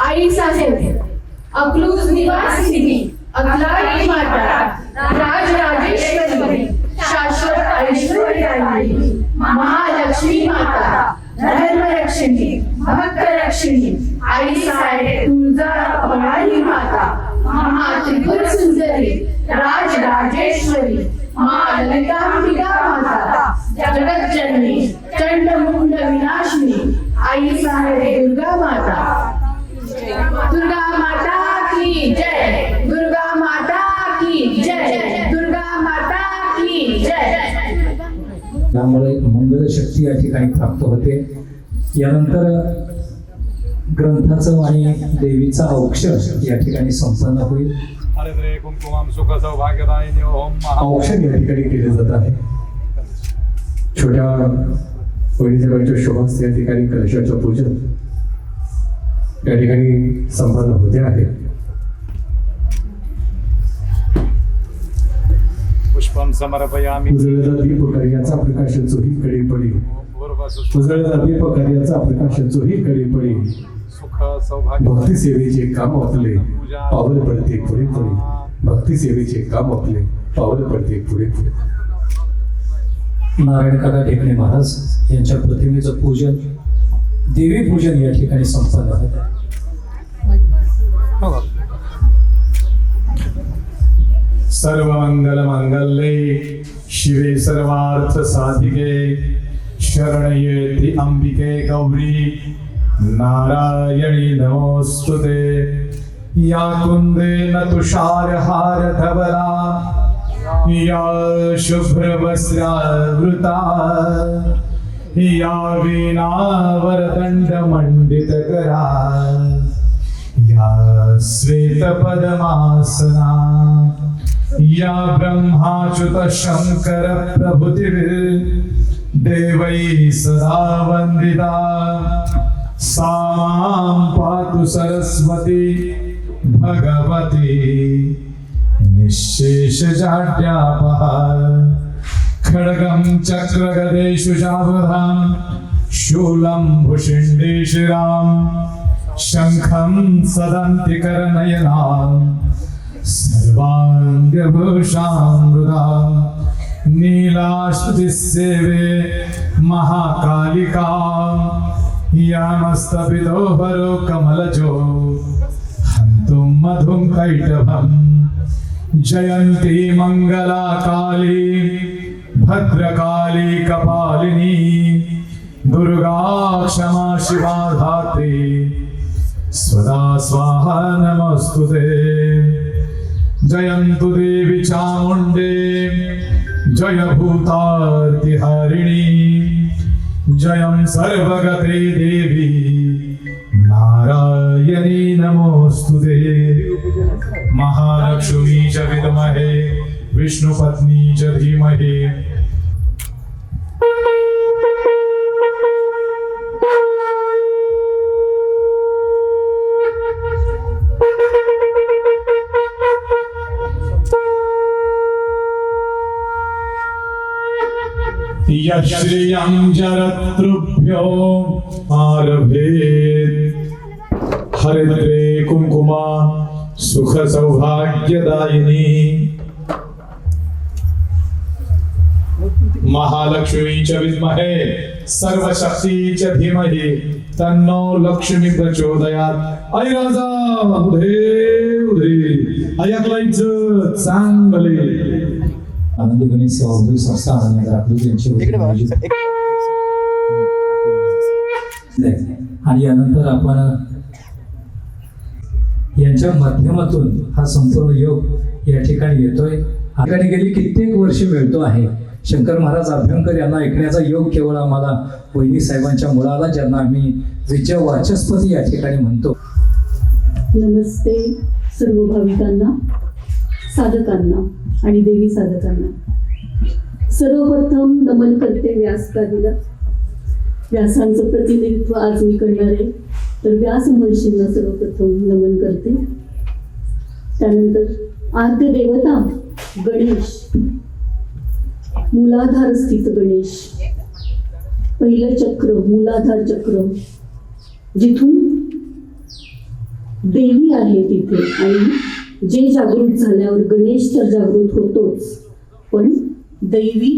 आई साहेब अकलूज निवासिनी अकलाची माता राजराजेश्वरी शाश्वत ऐश्वर्याई महालक्ष्मी माता धर्मरक्षिणी भक्तरक्षिणी आई साहेब तुळजा भवानी माता महात्रिपुर सुंदरी राजराजेश्वरी ललितांबिका माता जगज्जननी चंडमुंड विनाशिनी आई साहेब दुर्गा माता की जय, दुर्गा माता की जय, दुर्गा माता की जय। त्यामुळे मंगल शक्ती या ठिकाणी प्राप्त होते। यानंतर ग्रंथाचं आणि देवीचा औक्षण या ठिकाणी संपन्न होईल। औक्षण या ठिकाणी केले जात आहे। छोट्या वडिलांच्या शोभास या ठिकाणी कलशाचं पूजन या ठिकाणी संपन्न होते आहे। पुष्प त्वं समर्पयामि उजळला दीप कार्याचा प्रकाश चोही कडे पडे. उजळला दीप कार्याचा प्रकाश चोही कडे पडे. सुख सौभाग्य भक्ती सेवेचे काम आपले पावल पडते पुढे पुढे. भक्ती सेवेचे काम आपले पावल पडते पुढे पुढे. नारायण काका ढेकणे महाराज यांच्या प्रतिमेचं पूजन देवी पूजन या ठिकाणी संपन्न होत आहे. सर्वमंगल मंगल्ये शिवे सर्वार्थ साधिके शरण्ये अंबिके गौरी नारायणी नमोस्तुते. या कुंदेन तुषारहार धवला या शुभ्रवस्त्रावृता या वीणा वरदंड मंडित करा या श्वेत पद्मासना या ब्रह्माच्युत शंकर प्रभुतिर् देवै सदा वंदिता. सा मां पातु सरस्वती भगवती निःशेष जाड्यापहा. खड्गं चक्रगदेषु शावधां शूलं भुषिण्डे शिरां शङ्खं सदन्ति करनयनां सर्वाङ्गभूषां मृदां. नीलाश्रुतिसेवे महाकालिका यामस्तपितो हरो कमलजो हन्तुं मधुं कैटभम्. जयन्ती मंगला काली भद्रकाली कपालिनी दुर्गा क्षमा शिवा धात्री स्वदा स्वाहा नमस्तुते. जयन्तु देवी चामुण्डे जय भूतार्तिहारिणी जयं सर्वगते देवी नारायणी नमोस्तुते. महालक्ष्मी च विद्महे विष्णुपत्नी च धीमहि. यश्रियं जरतृभ्यो आरभेत् हरिद्रे कुंकुमा सुख सौभाग्यदायिनी. महालक्ष्मी च विद्महे सर्वशक्ती च धीमहि तन्नो लक्ष्मी प्रचोदयात्. आई राजा उधे उधे ऐकलायचं चांगले. आनंदी गणेश सेवा उद्योग संस्था आनंदनगर अकलूज यांची वतीने आयोजित आणि यानंतर आपण यांच्या माध्यमातून हा संपूर्ण योग या ठिकाणी येतोय. ठिकाणी गेली कित्येक वर्ष मिळतो आहे. शंकर महाराज अभ्यंकर यांना ऐकण्याचा योग केवळ आम्हाला वैदिक साहेबांच्या मुळाला ज्यांना आम्ही विजय वाचस्पती या ठिकाणी म्हणतो. नमस्ते सर्व भाविकांना, साधकांना आणि देवी साधकांना. सर्वप्रथम नमन करते व्यासकारीला. व्यासांचं प्रतिनिधित्व आज मी करणार आहे, तर व्यास महर्षींना सर्वप्रथम नमन करते. त्यानंतर आद्य देवता गणेश, मूलाधार स्थित गणेश, पहिलं चक्र मूलाधार चक्र, जिथून देवी आहे तिथे. आणि जे जागृत झाल्यावर गणेश तर जागृत होतोच, पण दैवी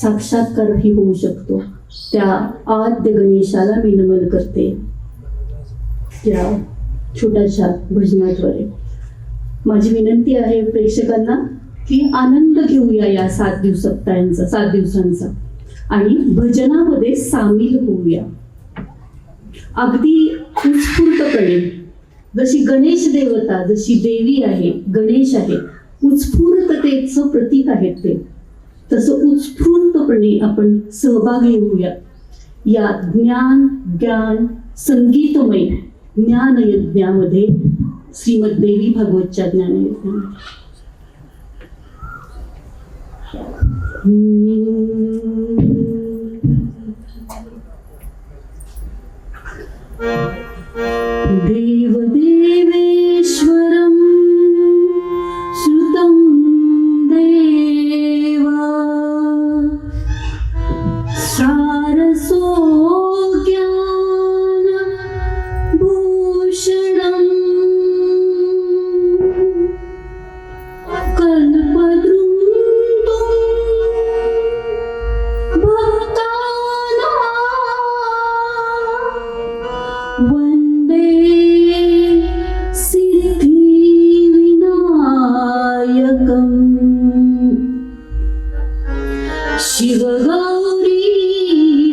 साक्षात्कारही होऊ शकतो. त्या आद्य गणेशाला मी नमन करते या छोट्याशा भजनाद्वारे. माझी विनंती आहे प्रेक्षकांना की आनंद घेऊया या 7 दिवसांचा आणि भजनामध्ये सामील होऊया. अगदी उत्स्फूर्तपणे, जशी गणेश देवता, जशी देवी आहे, गणेश आहे, उत्स्फूर्ततेचं प्रतीक आहे ते, तसं उत्स्फूर्तपणे आपण सहभागी होऊया या ज्ञान संगीतमय ज्ञान यज्ञामध्ये, श्रीमद देवी भागवतच्या ज्ञान यज्ञामध्ये. देवदेवेश्वरं श्रुतं देवम् शिवगौरी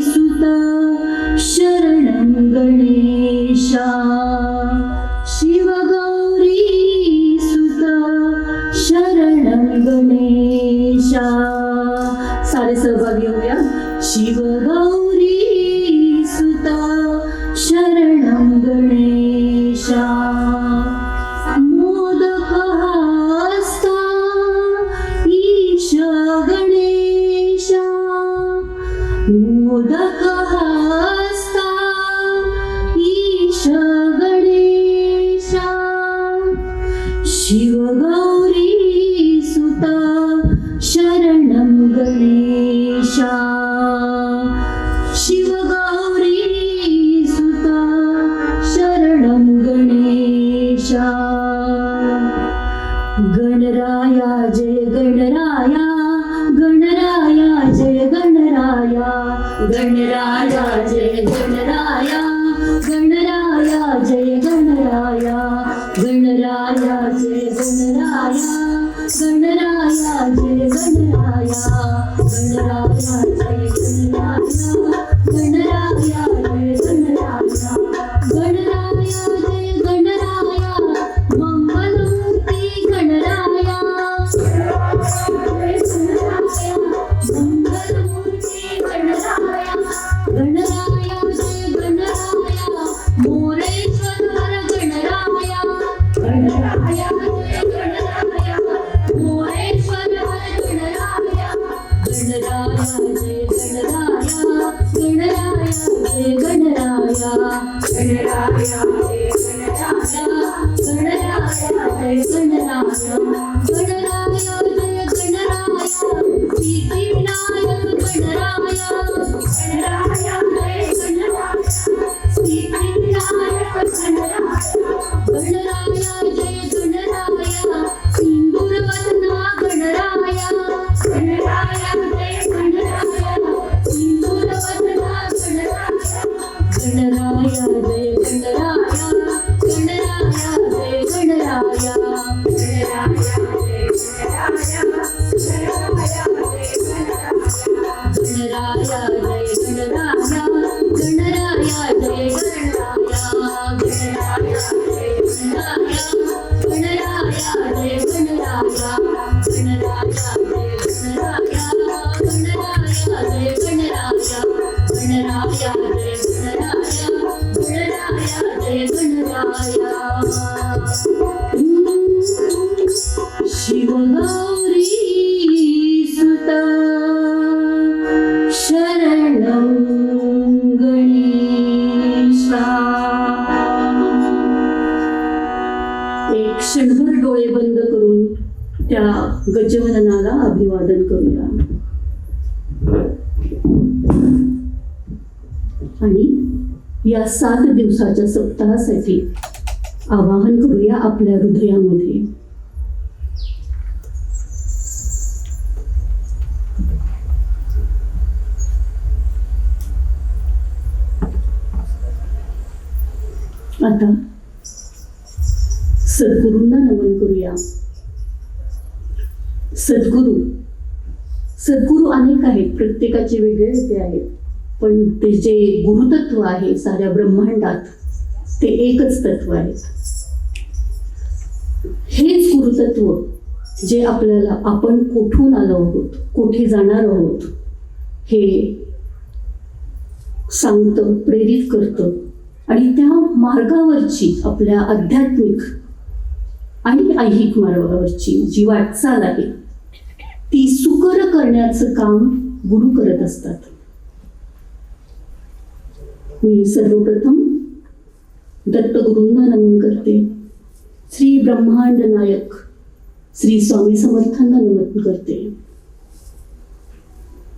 सुता शरणं गणेशा शिवगौरी सुता शरणं गणेशा. सारे सहभागी होऊया. शिवगौरी सुता शरणं गणेशा. मोदकहस्ता ईश गणेशा मोदकहस्ता ईश गणेशा. शिवगौरी सुता शरणं गणेशा शिवगौरी सुता शरणं गणेशा. गणराया जय गणराया गणराया जय गणराया गणराया जय गणराया गणराया जय गणराया गणराया जय गणराया गणराया जय गणराया गणराया जय गणराया गणराया जय गणराया गणराया जय गणराया. मंगलमूर्ती गणराया मंगलमूर्ती गणराया गणराया जय गणराया. मोरेश्वर गणराया गणराया जय गणराया मोरेश्वर गणराया गणराया जय गणराया गणराया जय गणराया गणराया जय गणराया गणराया जय गणराया गणराया जय गणराया. सिद्धिविनायक गणराया गणराया जय गणराया सिद्धिविनायक गणराया गणराया जय गणराया. सिंदूरवदना गणराया गणराया जय गणराया सिंदूरवदना गणराया गणराया जय गणराया गणराया जय गणराया गणराया जय गणराया गणराया जय गणराया जय गणराया गणराया जय गणराया गणराया जय गणराया गणराया जय गणराया गणराया जय गणराया गणराया जय गणराया गणराया जय गणराया गणराया जय गणराया. शिवगौरी सुता शरणं गणेशा. एक क्षणभर डोळे बंद करून त्या गजवदनाला अभिवादन करूया आणि या 7 दिवसाच्या सप्ताहासाठी आवाहन करूया आपल्या हृदयामध्ये. आता सद्गुरूंना नमन करूया. सद्गुरू अनेक आहेत, प्रत्येकाचे वेगळे वेगळे आहेत, पण ते जे गुरुतत्व आहे साऱ्या ब्रह्मांडात ते एकच तत्व आहे. हेच गुरुतत्व जे आपल्याला आपण कुठून आलो आहोत, कुठे जाणार आहोत हे सांगतं, प्रेरित करतं आणि त्या मार्गावरची आपल्या आध्यात्मिक आणि ऐहिक मार्गावरची जी वाटचाल आहे ती सुकर करण्याचं काम गुरु करत असतात. मी सर्वप्रथम दत्तगुरूंना नमन करते. श्री ब्रह्मांड नायक श्री स्वामी समर्थांना नमन करते.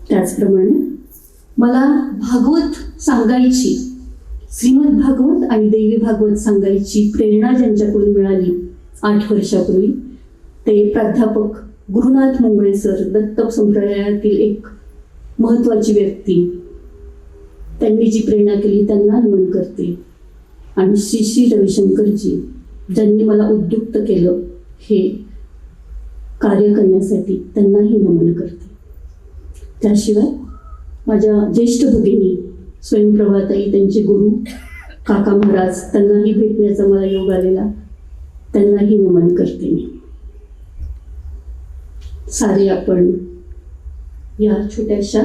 त्याचप्रमाणे मला भागवत सांगायची, श्रीमद भागवत आणि देवी भागवत सांगायची प्रेरणा ज्यांच्याकडून मिळाली 8 वर्षापूर्वी ते प्राध्यापक गुरुनाथ मुंगळे सर, दत्त संप्रदायातील एक महत्त्वाची व्यक्ती. त्यांनी जी प्रेरणा केली त्यांना नमन करते. आणि श्री श्री रविशंकरजी ज्यांनी मला उद्युक्त केलं हे कार्य करण्यासाठी त्यांनाही नमन करते. त्याशिवाय माझ्या ज्येष्ठ भगिनी स्वयंप्रभाताई, त्यांचे गुरु काका महाराज, त्यांनाही भेटण्याचा मला योग आलेला, त्यांनाही नमन करते मी. सारे आपण या छोट्याशा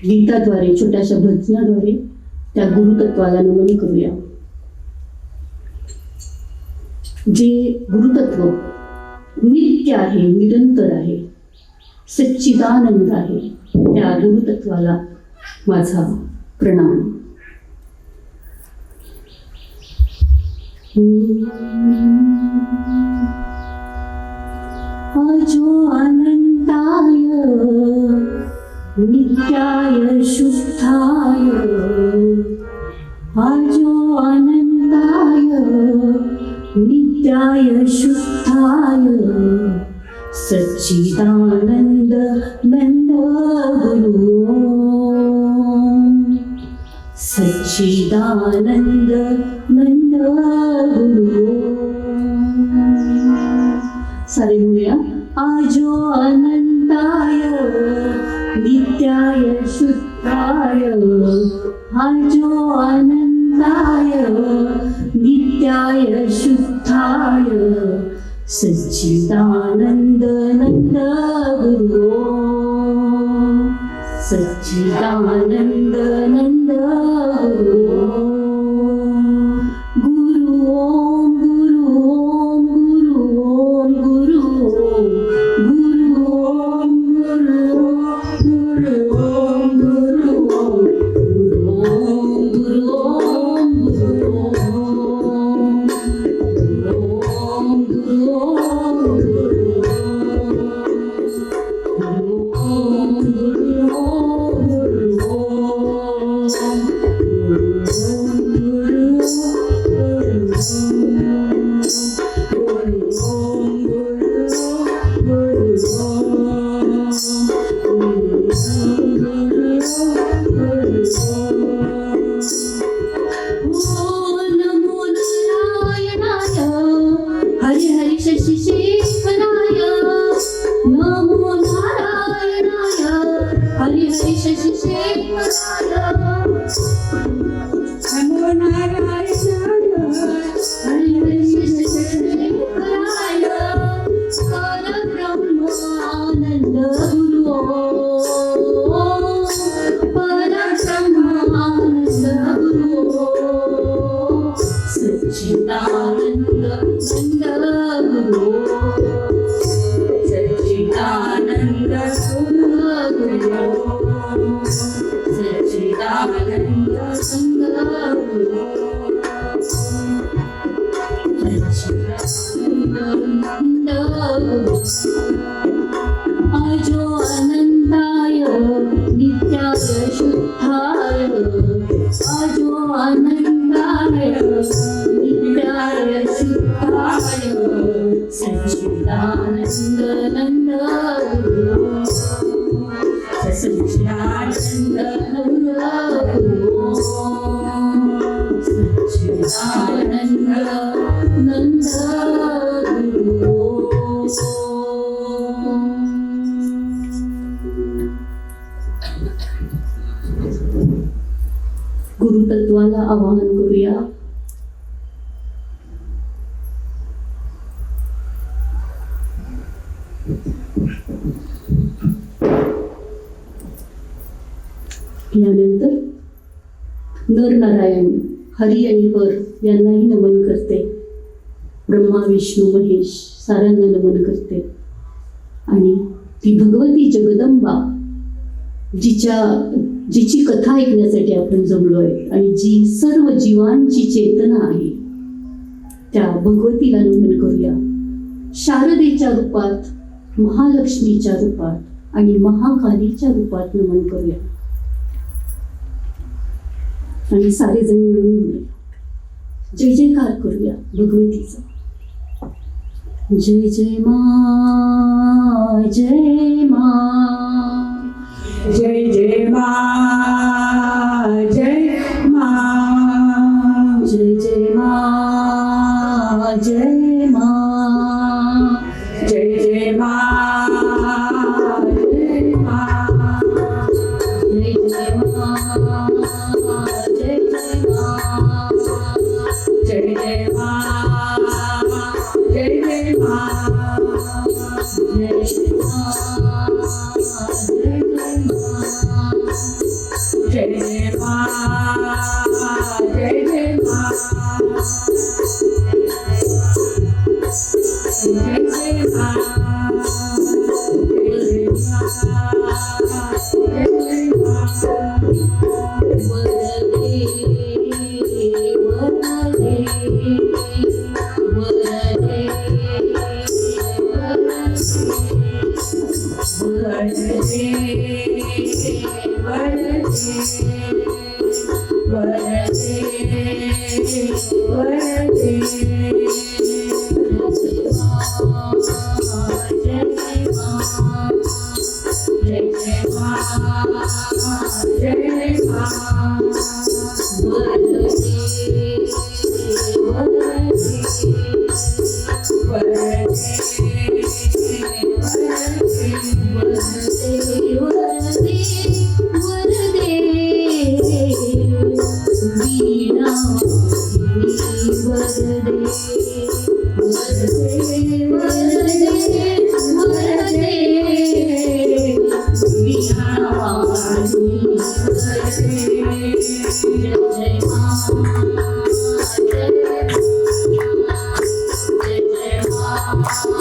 गीताद्वारे, छोट्याशा भजनाद्वारे त्या गुरुतत्वाला नमन करूया. जे गुरुतत्व नित्य आहे, निरंतर आहे, सच्चिदानंद आहे, त्या गुरुतत्वाला माझा प्रणाम. अजो अनंताय नित्याय शुद्धाय, अजो अनंताय नित्याय शुद्धाय, सच्चिदानंद नंद गुरु, सच्चिदानंद नंद गुरु. सारे म्हणूया. आजो अनंताय नित्याय शुद्धाय, आजो अनंताय नित्याय शुद्धाय, सच्चिदानंद नंद गुरु, सच्चिदानंद नंद गुरु. गुरु ओम, गुरु ओम, गुरु ओम, गुरु ओम, गुरु ओम, गुरु ओम, गुरु ओम, गुरु ओम, गुरु ओम, गुरु ओम, हरि हरि शशि शेखराय, नमो नारायणाय, हरि हरि शशि शेखराय, नमो नारायणाय, हरि हरि शशि शेखराय, परब्रह्मानंद गुरु, परब्रह्मानंद गुरु, सच्चिदानंद नंद गुरु, सच्चिदानंद गुरु, सच्चिदानंद नंद गुरु, सच्चिदानंद गुरु. आजो अनंताय नित्याय शुद्धाय, आजो अनंताय नित्याय शुद्धाय, सच्चिदानंद नंद गुरु, सच्चिदानंद नंद गुरु, सच्चिदानंद नंद गुरु. गुरुतत्वाला आवाहन करूया. यानंतर नरनारायण, हरी आणि हर यांनाही नमन करते. ब्रह्मा विष्णू महेश साऱ्यांना नमन करते. आणि ती भगवती जगदंबा जिची कथा ऐकण्यासाठी आपण जमलोय आणि जी सर्व जीवांची चेतना आहे, त्या भगवतीला नमन करूया. शारदेच्या रूपात, महालक्ष्मीच्या रूपात आणि महाकालीच्या रूपात नमन करूया. आणि सारे जण मिळून जय जयकार करूया भगवतीचा. जय जय मा, जय मा, जय जय मा, जय मा, जय जय मा, जय मा, जय जय मा. जय जय माँ जय जय माँ जय जय माँ जय जय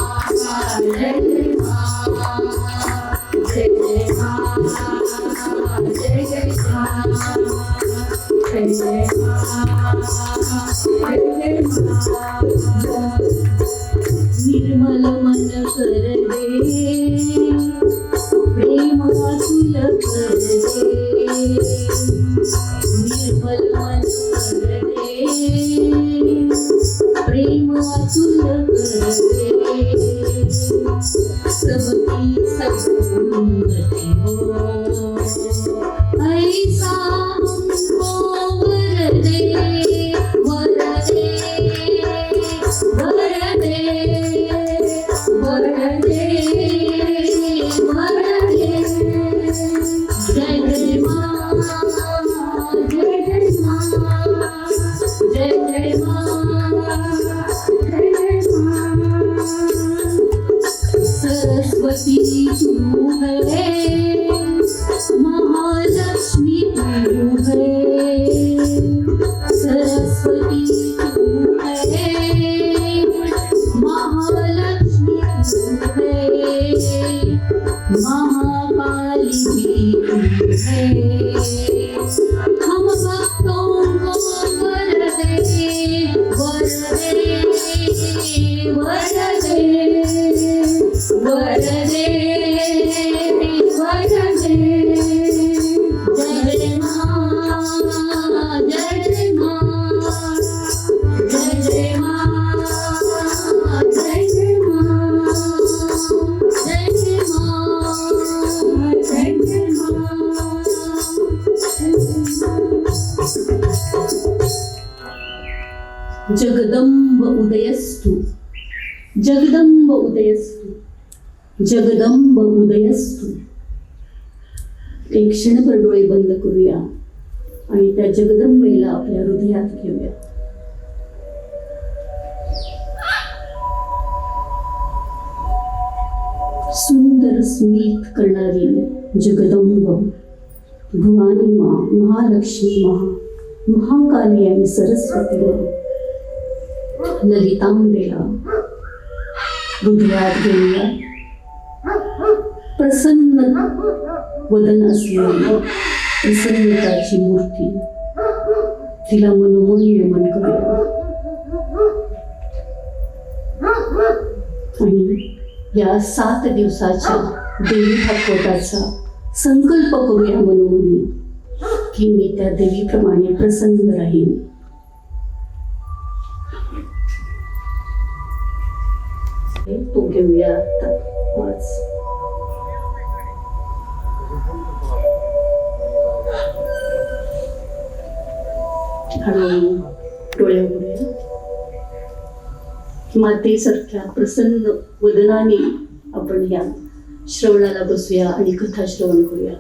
माँ निर्मल मन कर दे प्रेम आतुल कर दे निर्मल मन कर दे प्रेम आतुल कर दे सबकी सद्गति हो ऐसा हमको वर दे वर दे वर दे वर दे वर दे जय जय माँ जय जय माँ जय जय माँ जय जय माँ सरस्वती तू है महालक्ष्मी तू है सरस्वती तू है महालक्ष्मी तू है महाकाली भी तू है हम भक्तों को वर दे वर दे वर दे वर दे वर दे जय जय माँ जय जय माँ जय जय माँ जय जय माँ जय जय माँ जय जय माँ जगदंब उदयस्तु जगदंब उदयस्तु जगदंब उदयस्तु एक क्षणभर डोळे बंद करूया आणि त्या जगदंबेला आपल्या हृदयात घेऊया. सुंदर स्मित करणारी जगदंब भवानी माँ महालक्ष्मी महाकाली आणि सरस्वतीला ललितांबेला हृदयात घेऊया. प्रसन्न वदन असलेली प्रसन्नताची मूर्ती तिला मनोमन नमन करूया आणि या 7 दिवसाच्या देवी भागवताचा संकल्प करूया मनोमनी की मी त्या देवीप्रमाणे प्रसन्न राहीन. तो घेऊया आता वाच. हळूहळू डोळे उघडूया. मातेसारख्या प्रसन्न वदनाने आपण या श्रवणाला बसूया आणि कथा श्रवण करूया.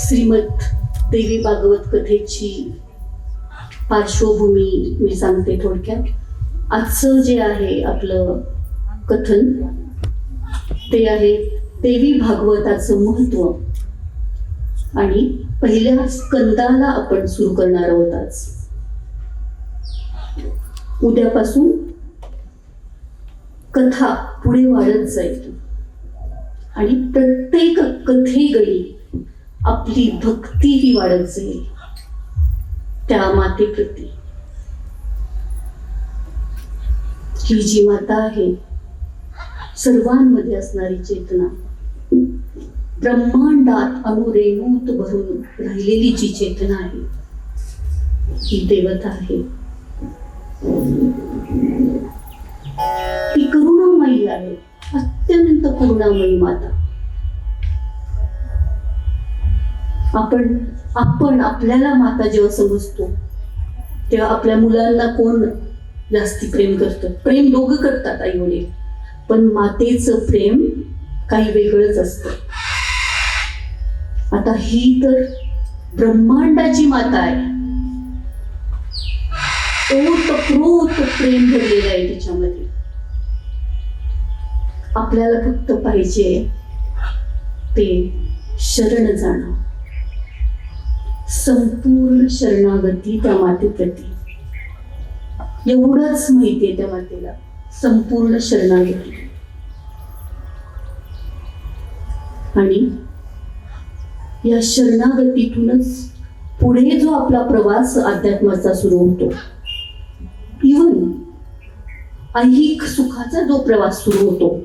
श्रीमद देवी भागवत कथेची पार्श्वभूमी मी सांगते थोडक्यात. आजचं जे आहे आपलं कथन ते आहे देवी भागवताचं महत्व, आणि पहिल्या स्कंदाला आपण सुरू करणार आहोत आज. उद्यापासून कथा पुढे वाढत जाईल आणि प्रत्येक कथेगळी आपली भक्ती ही वाढत जाईल त्या मातेप्रती. ही जी माता आहे सर्वांमध्ये असणारी चेतना, ब्रह्मांडात अणुरेणूत भरून राहिलेली जी चेतना आहे ही देवता आहे. ती करुणामयी आहे, अत्यंत करुणामयी माता. आपण आपल्याला माता जेव्हा समजतो तेव्हा आपल्या मुलांना कोण जास्ती प्रेम करतं? प्रेम दोघं करतात, आई वडील, पण मातेचं प्रेम काही वेगळंच असतं. आता ही तर ब्रह्मांडाची माता आहे, ओतप्रोत प्रेम भरलेलं आहे तिच्यामध्ये. आपल्याला फक्त पाहिजे ते शरण जाणं, संपूर्ण शरणागती त्या मातेप्रती. एवढंच माहितीये त्या मातेला, संपूर्ण शरणागती. आणि या शरणागतीतूनच पुढे जो आपला प्रवास अध्यात्माचा सुरू होतो, इव्हन ऐहिक सुखाचा जो प्रवास सुरू होतो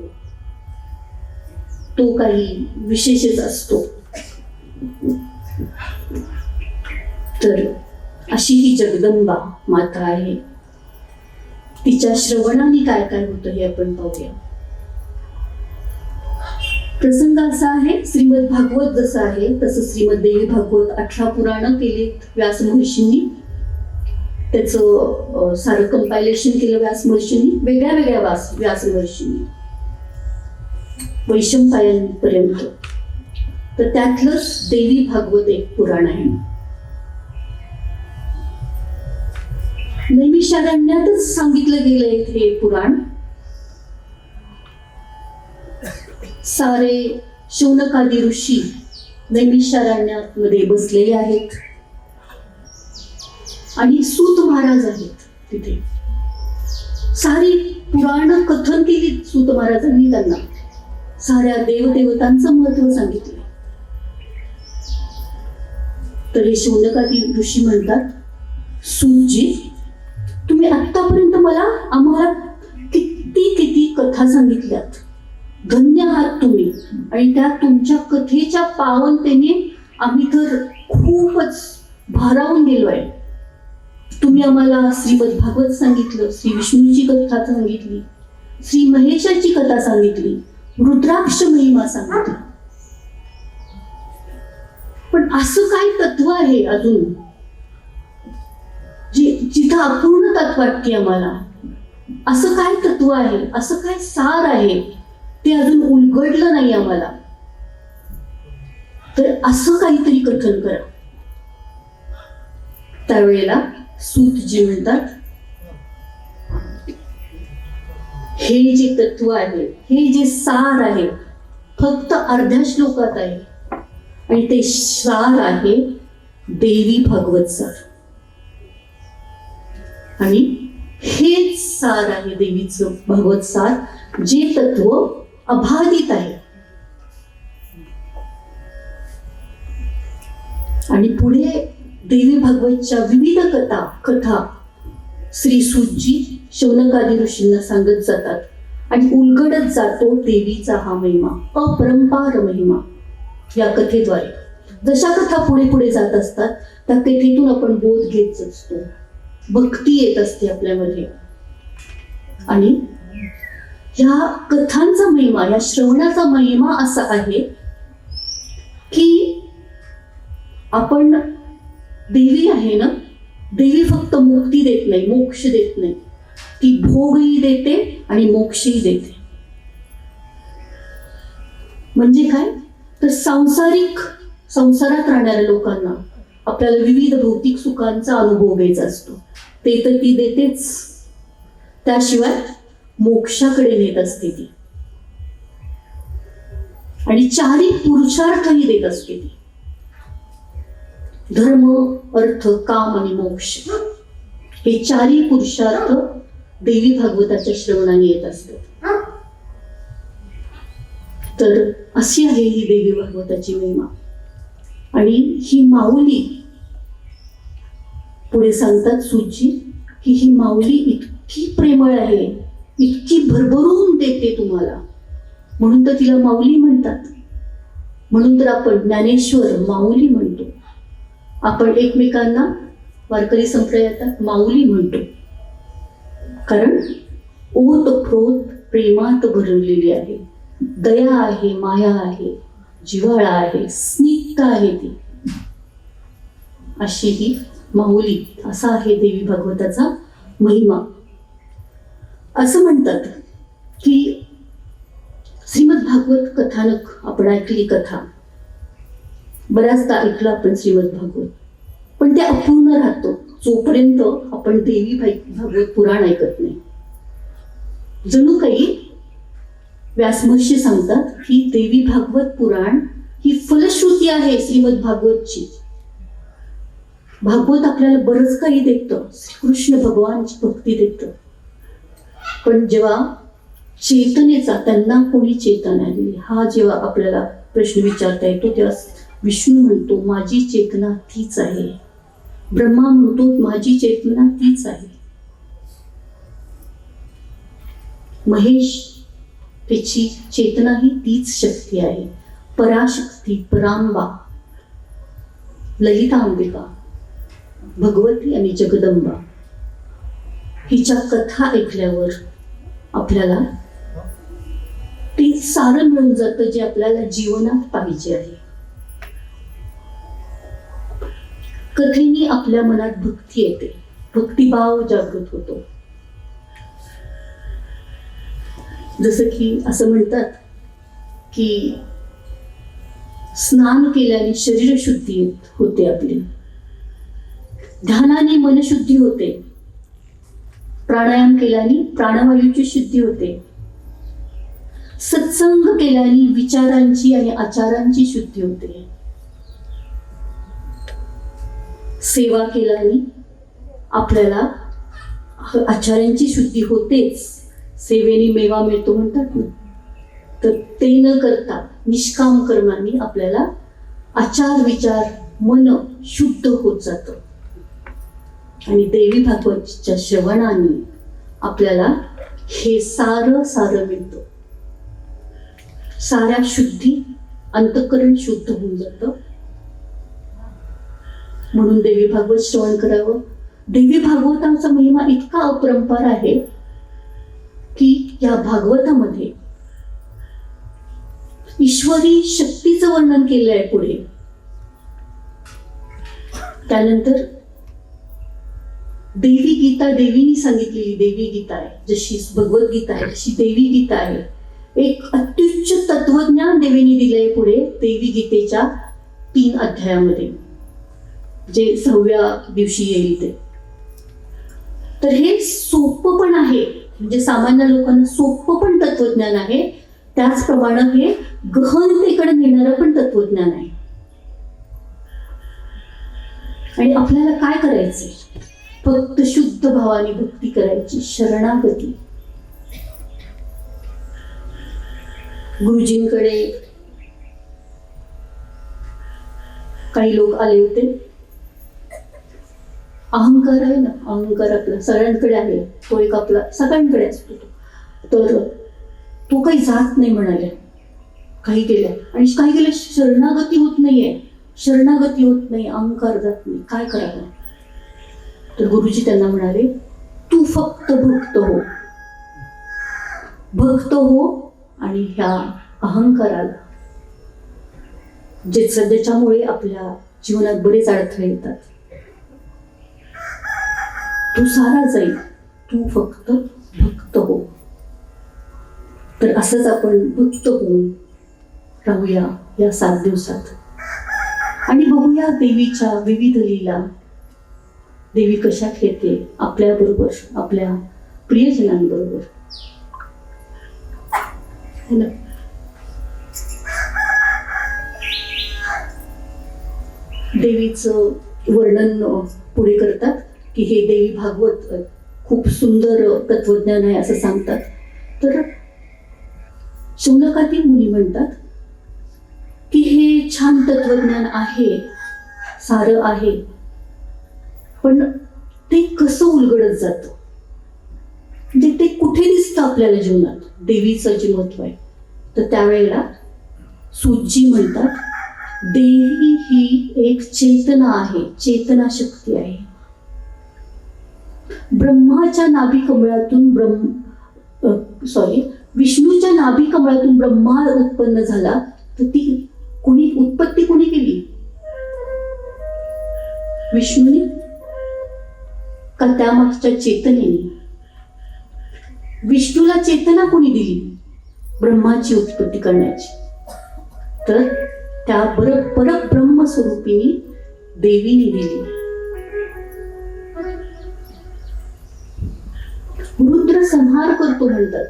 तो काही विशेषच असतो. तर अशी ही जगदंबा माता आहे. तिच्या श्रवणाने काय काय होतं हे आपण पाहूया. प्रसंग असा आहे, श्रीमद भागवत जसं आहे तसं श्रीमद देवी भागवत 18 पुराणं केलीत व्यास महर्षींनी. त्याचं सारं कंपायलेशन केलं व्यास महर्षींनी, वेगळ्या वेगळ्या व्यास महर्षींनी वैशंपायनपर्यंत. तर त्यातलंच देवी भागवत एक पुराण आहे. नैमिषारण्यातच सांगितलं गेलंय हे पुराण. सारे शौनकादी ऋषी नैमिषारण्यामध्ये बसलेले आहेत आणि सूत महाराज आहेत तिथे. सारी पुराण कथन केली सूत महाराजांनी, त्यांना साऱ्या देवदेवतांचं महत्व सांगितलं. तर हे शौनकादी ऋषी म्हणतात, सूतजी, तुम्ही आतापर्यंत आम्हाला किती कथा सांगितल्यात, धन्य आहात तुम्ही. आणि त्या तुमच्या कथेच्या पावनतेने आम्ही तर खूपच भारावून गेलोय. तुम्ही आम्हाला श्रीमद भागवत सांगितलं, श्री विष्णूची कथा सांगितली, श्री महेशाची कथा सांगितली, रुद्राक्ष महिमा सांगितला, पण असं काय तत्व आहे अजून जिथं अपूर्णता वाटते आम्हाला? असं काय तत्व आहे, असं काय सार आहे ते अजून उलगडलं नाही आम्हाला. तर असं काहीतरी कथन करा. त्यावेळेला सूतजी म्हणतात, हे जे तत्व आहे, हे जे सार आहे, फक्त अर्ध्या श्लोकात आहे, आणि ते सार आहे देवी भागवत सार. आणि हेच सार आहे देवीचं भागवत सार, जे तत्व अबाधित आहे. आणि पुढे देवी भागवतच्या विविध कथा श्री सूतजी शौनकादी ऋषींना सांगत जातात आणि उलगडत जातो देवीचा हा महिमा, अपरंपार महिमा. या कथेद्वारे जशा कथा पुढे पुढे जात असतात त्या कथेतून आपण बोध घेत असतो, भक्ती येत असते आपल्यामध्ये. आणि ह्या कथांचा महिमा, या श्रवणाचा महिमा असा आहे की आपण देवी आहे ना, देवी फक्त मुक्ती देत नाही, मोक्ष देत नाही, ती भोगही देते आणि मोक्षही देते. म्हणजे काय तर संसारात राहणाऱ्या लोकांना आपल्याला विविध भौतिक सुखांचा अनुभव घ्यायचा असतो, ते तर ती देतेच, त्याशिवाय मोक्षाकडे नेत असते ती, आणि चारी पुरुषार्थही देत असते ती. धर्म, अर्थ, काम आणि मोक्ष हे चारी पुरुषार्थ देवी भागवताच्या श्रवणाने येत असतात. तर अशी आहे ही देवी भागवताची महिमा. आणि ही माऊली, पुढे सांगतात सूजी, की ही माऊली इतकी प्रेमळ आहे, इतकी भरभरून देते तुम्हाला, म्हणून तर तिला माऊली म्हणतात. म्हणून तर आपण ज्ञानेश्वर माऊली म्हणतो. आपण एकमेकांना वारकरी संप्रदायात माऊली म्हणतो, कारण ओतप्रोत प्रेमात भरलेली आहे, दया आहे, माया आहे, जिव्हाळा आहे, स्निग्ध आहे ती. अशी ही माऊली, असा आहे देवी भागवताचा महिमा. असं म्हणतात की श्रीमद भागवत कथानक, आपण ऐकली कथा, बऱ्याचदा ऐकलं आपण श्रीमद भागवत, पण ते अपूर्ण राहतो जोपर्यंत आपण देवी भागवत पुराण ऐकत नाही. जणू काही व्यासमहर्षी सांगतात की देवी भागवत पुराण ही फलश्रुती आहे श्रीमद भागवतची. भागवत आपल्याला बरंच काही देतं, कृष्ण भगवानची भक्ती देतं, पण जेव्हा चेतनेचा, त्यांना कोणी चेतना दिली, हा जेव्हा आपल्याला प्रश्न विचारता येतो, तेव्हा विष्णू म्हणतो माझी चेतना तीच आहे, ब्रह्मा म्हणतो माझी चेतना तीच आहे, महेश त्याची चेतना ही तीच शक्ती आहे, पराशक्ती, परांबा, ललितांबिका, भगवती आणि जगदंबा. हिच्या कथा ऐकल्यावर आपल्याला ते सारं मिळून जातं जे आपल्याला जीवनात पाहिजे आहे. कथेने आपल्या मनात भक्ती येते, भक्तिभाव जागृत होतो. जसं की असं म्हणतात की स्नान केल्याने शरीर शुद्धी होते आपली, ध्यानाने मनशुद्धी होते, प्राणायाम केल्याने प्राणवायूची शुद्धी होते, सत्संग केल्याने विचारांची आणि आचारांची शुद्धी होते, सेवा केल्याने आपल्याला आचारांची शुद्धी होतेच. सेवेने मेवा मिळतो म्हणतात ना, तर ते न करता निष्काम कर्माने आपल्याला आचार विचार मन शुद्ध होत जातं. आणि देवी भागवतच्या श्रवणाने आपल्याला हे सारं मिळतं. साऱ्या शुद्धी, अंतःकरण शुद्ध होऊन जातं. म्हणून देवी भागवत श्रवण करावं. देवी भागवताचा महिमा इतका अपरंपार आहे की या भागवतामध्ये ईश्वरी शक्तीचं वर्णन केलं आहे पुढे. त्यानंतर देवी गीता, देवीनी सांगितलेली देवी गीता आहे, जशी भगवद्गीता आहे तशी देवी गीता आहे. एक अत्युच्च तत्वज्ञान देवीनी दिलंय पुढे देवी गीतेच्या 3 अध्यायामध्ये, जे 6व्या दिवशी येईल ते. तर हे सोपं पण आहे, म्हणजे सामान्य लोकांना सोपं पण तत्वज्ञान आहे, त्याचप्रमाणे हे गहनतेकडे नेणारं पण तत्वज्ञान आहे. आणि आपल्याला काय करायचंय? फक्त शुद्ध भावाने भक्ती करायची, शरणागती. गुरुजींकडे काही लोक आले होते. अहंकार आहे ना, अहंकार आपला सगळ्यांकडे आहे, तो एक आपला सगळ्यांकडे असतो. तर तो काही जात नाही म्हणाले, काही केलं आणि काही केलं, शरणागती होत नाहीये, शरणागती होत नाही, अहंकार जात नाही, काय करावं? तर गुरुजी त्यांना म्हणाले, तू फक्त भक्त हो, भक्त हो. आणि ह्या अहंकाराला, जे ज्याच्यामुळे आपल्या जीवनात बरेच अडथळे येतात, तू सारा जाईल, तू फक्त भक्त हो. तर असंच आपण भक्त होऊन राहूया या 7 दिवसात. आणि बघूया देवीच्या विविध लीला. देवी कशा खेळते आपल्याबरोबर, आपल्या प्रियजनांबरोबर. है ना? देवीचं वर्णन पुढे करतात की हे देवी भागवत खूप सुंदर तत्वज्ञान आहे असं सांगतात. तर शौनकातील मुनी म्हणतात की हे छान तत्वज्ञान आहे, सारं आहे, पण ते कसं उलगडत जातं, म्हणजे ते कुठे दिसतं आपल्याला जीवनात देवीचं जे महत्व आहे. तर त्यावेळेला सूतजी म्हणतात देवी ही एक चेतना आहे, चेतना शक्ती आहे. ब्रह्माच्या नाभी कमळातून विष्णूच्या नाभी कमळातून ब्रह्मा उत्पन्न झाला, तर ती उत्पत्ती कोणी केली? विष्णूने का त्यामागच्या चेतनेने? विष्णूला चेतना कोणी दिली ब्रह्माची उत्पत्ती करण्याची? तर त्या परब्रह्म स्वरूपिणी देवीने दिली. रुद्र संहार करतो म्हणतात,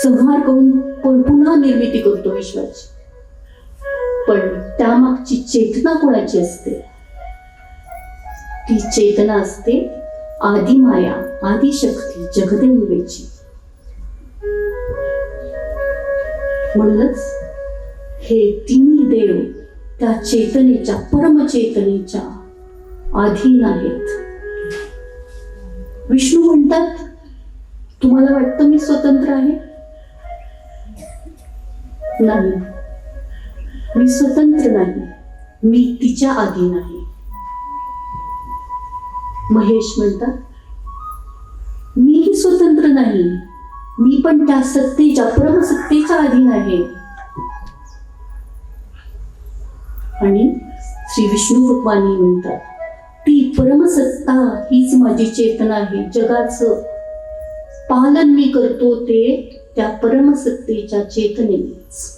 संहार करून पुन्हा निर्मिती करतो विश्वाची. पण त्यामागची चेतना कोणाची असते? ती चेतना असते आदिमाया, आदिशक्ती, जगदंबेची. म्हणूनच हे तिन्ही देव त्या चेतनेच्या, परमचेतनेच्या अधीन आहेत. विष्णू म्हणतात तुम्हाला वाटतं मी स्वतंत्र आहे? नाही, मी स्वतंत्र नाही, मी तिच्या अधीन आहे. महेश म्हणतात मीही स्वतंत्र नाही, मी पण त्या सत्तेच्या, परमसत्तेच्या अधीन आहे. आणि श्री विष्णू भगवानी म्हणतात ती परमसत्ता हीच माझी चेतना आहे, जगाचं पालन मी करतो ते त्या परमसत्तेच्या चेतनेनेच.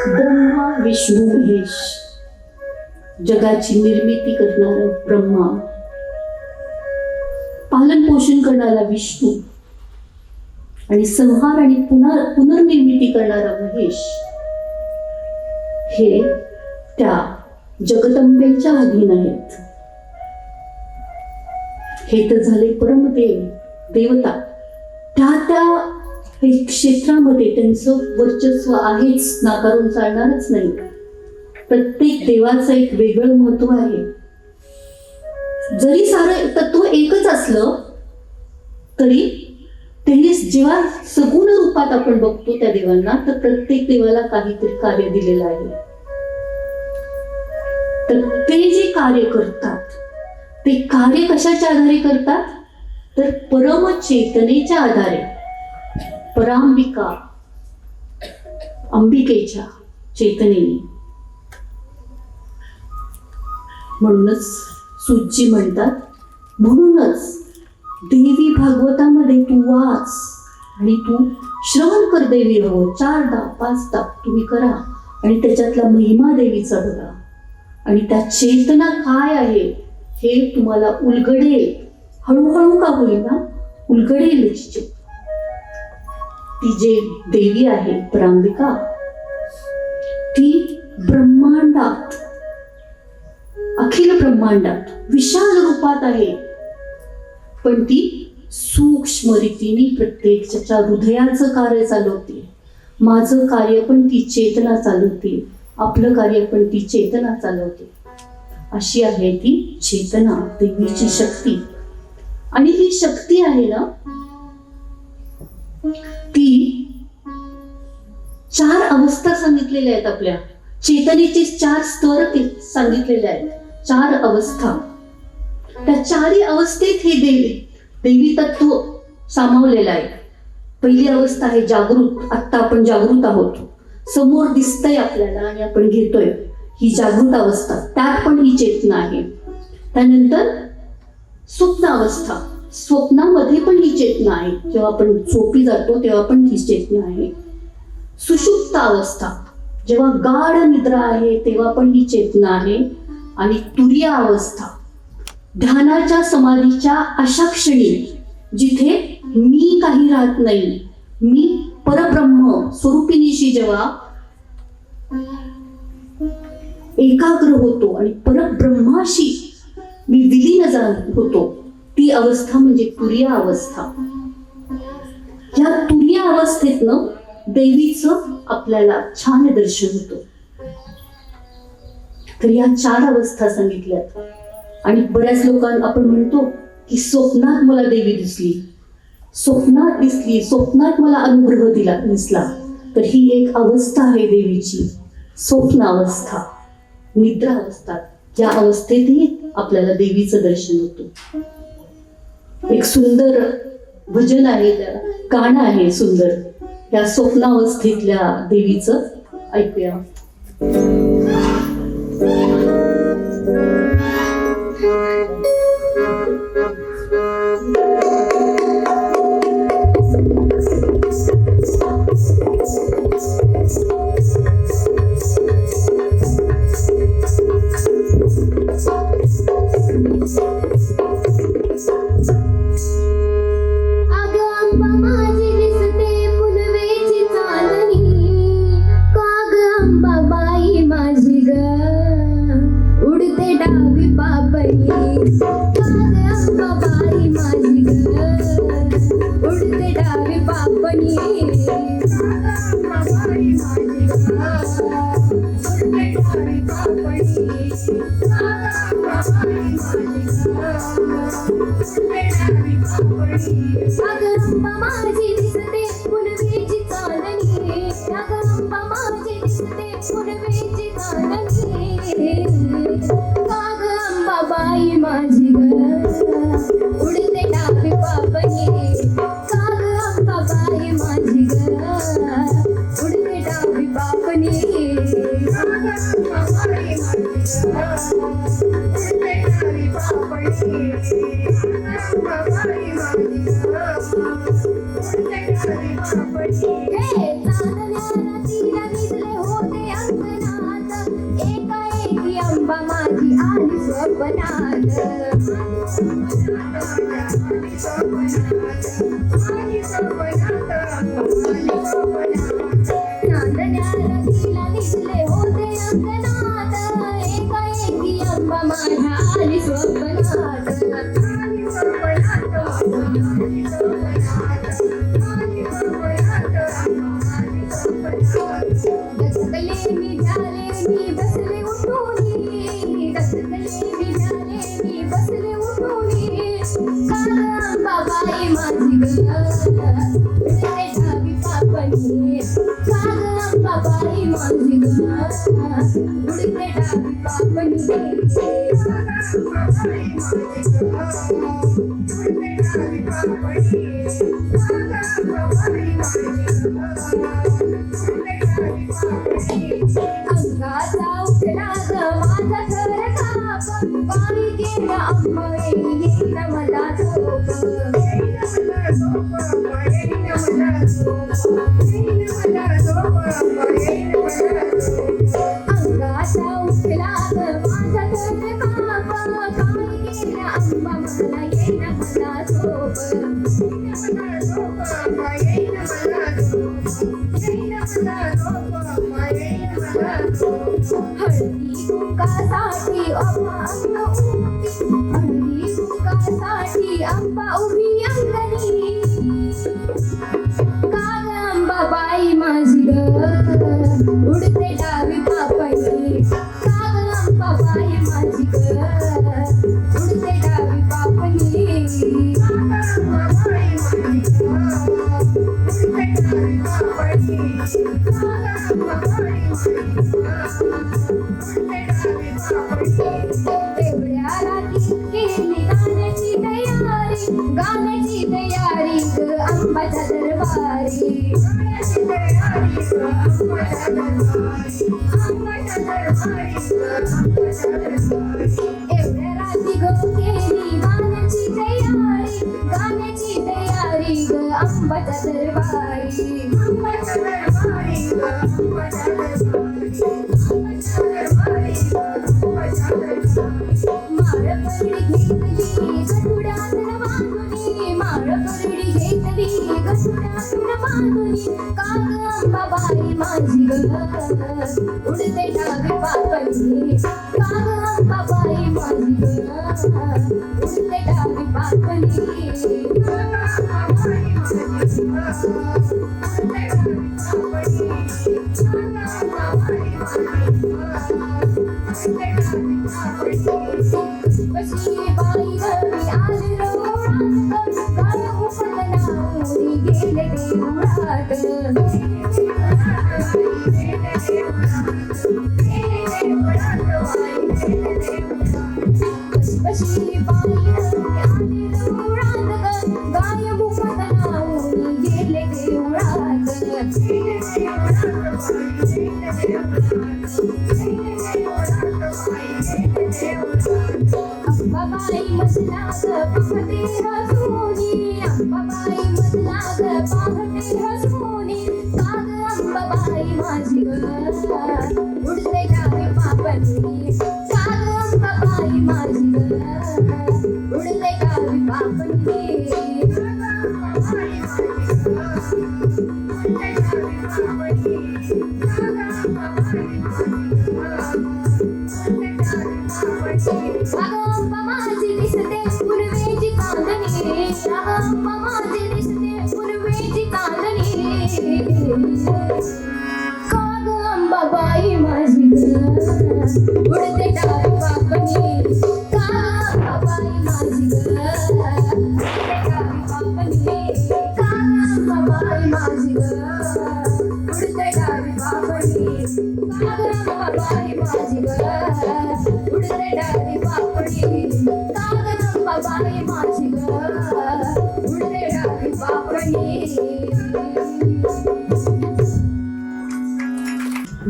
ब्रह्मा विष्णू महेश, जगाची निर्मिती करणारा ब्रह्मा, पालन पोषण करणारा विष्णू आणि संहार आणि पुनर्निर्मिती करणारा महेश, हे त्या जगदंबेच्या अधीन आहेत. हे तर झाले परमदेव, देवता. त्या क्षेत्रामध्ये त्यांचं वर्चस्व आहेच, नाकारून चालणारच नाही. प्रत्येक देवाचं एक वेगळं महत्व आहे. जरी सारं तत्व एकच असलं तरी त्यांनी जेव्हा सगुण रूपात आपण बघतो त्या देवांना, तर प्रत्येक देवाला काहीतरी कार्य दिलेलं आहे. तर ते जे कार्य करतात ते कार्य कशाच्या आधारे करतात? तर परमचेतनेच्या आधारे, परांबिका, अंबिकेच्या चेतनेने. म्हणूनच सूतजी म्हणतात, म्हणूनच देवी भागवतामध्ये तू वाच आणि तू श्रवण कर. देवी भागवत 4दा 5दा तुम्ही करा आणि त्याच्यातला महिमा देवीचा बघा आणि त्या चेतना काय आहे हे तुम्हाला उलगडेल. हळूहळू का होईना उलगडेल. ती जे देवी आहे परांबिका, ती ब्रह्मांडात, अखिल ब्रह्मांडात विशाल रूपात आहे, पण ती सूक्ष्म रीतीने प्रत्येकाच्या हृदयाचं कार्य चालवते. माझं कार्य पण ती चेतना चालवते, आपलं कार्य पण ती चेतना चालवते. अशी आहे ती चेतना, देवीची शक्ती. आणि ही शक्ती आहे ना, ती 4 अवस्था सांगितलेल्या आहेत. आपल्या चेतनेचे 4 स्तर सांगितलेले आहेत, 4 अवस्था. त्या 4 अवस्थेत हे देवी तत्व सामावलेलं आहे. पहिली अवस्था आहे जागृत. आत्ता आपण जागृत आहोत, समोर दिसतंय आपल्याला आणि आपण घेतोय, ही जागृत अवस्था. त्यात पण ही चेतना आहे. त्यानंतर स्वप्न अवस्था, स्वप्नामध्ये पण ही चेतना आहे. जेव्हा आपण झोपी जातो तेव्हा पण ही चेतना आहे. सुषुप्त अवस्था, जेव्हा गाढ निद्रा आहे तेव्हा पण ही चेतना आहे. आणि तुरीय अवस्था, ध्यानाच्या समाधीच्या अशा क्षणी जिथे मी काही राहत नाही, मी परब्रह्म स्वरूपिणीशी जेव्हा एकाग्र होतो आणि परब्रह्माशी मी विलीन होतो, ती अवस्था म्हणजे तुरीय अवस्था. या तुरीय अवस्थेतनं देवीचं आपल्याला छान दर्शन होतं. तर या 4 अवस्था सांगितल्यात. आणि बऱ्याच लोकांना आपण म्हणतो की स्वप्नात मला देवी दिसली, स्वप्नात दिसली, स्वप्नात मला अनुग्रह दिसला. तर ही एक अवस्था आहे देवीची, स्वप्न अवस्था, निद्रा अवस्था. या अवस्थेतही आपल्याला देवीचं दर्शन होतं. एक सुंदर भजन आहे, गाणं आहे सुंदर, या स्वप्नावस्थेतल्या देवीचं ऐकूया. गाण्याची तयारी ग अंबाच्या दरबारी माझी ग उडते डावी पापणी काग अंबाबाई माझी ग उडते डावी पापणी कशी बाई रवी आले रोडात गाय उपटनावरी गेले देवळात कशी बाई रवी आले रोडात गाय उपटनावरी गेले देवळात अंबाबाई मजला पाहते हसुनी अंबाबाई मजला पाहते हसुनी काग अंबाबाई माझी ग उडते डावी पापणी काग अंबाबाई माझी ग उडते डावी पापणी माझी दिसते पूर्वेची चांदणी माझी दिसते पूर्वेची चांदणी काग अंबाबाई माझी उडते डावी पापणी काग अंबाबाई माझी उडते डावी पापणी काग अंबाबाई माझी उडते डावी पापणी काग अंबाबाई माझी उडते डावी पापणी काग अंबाबाई माझी उडते डावी पापणी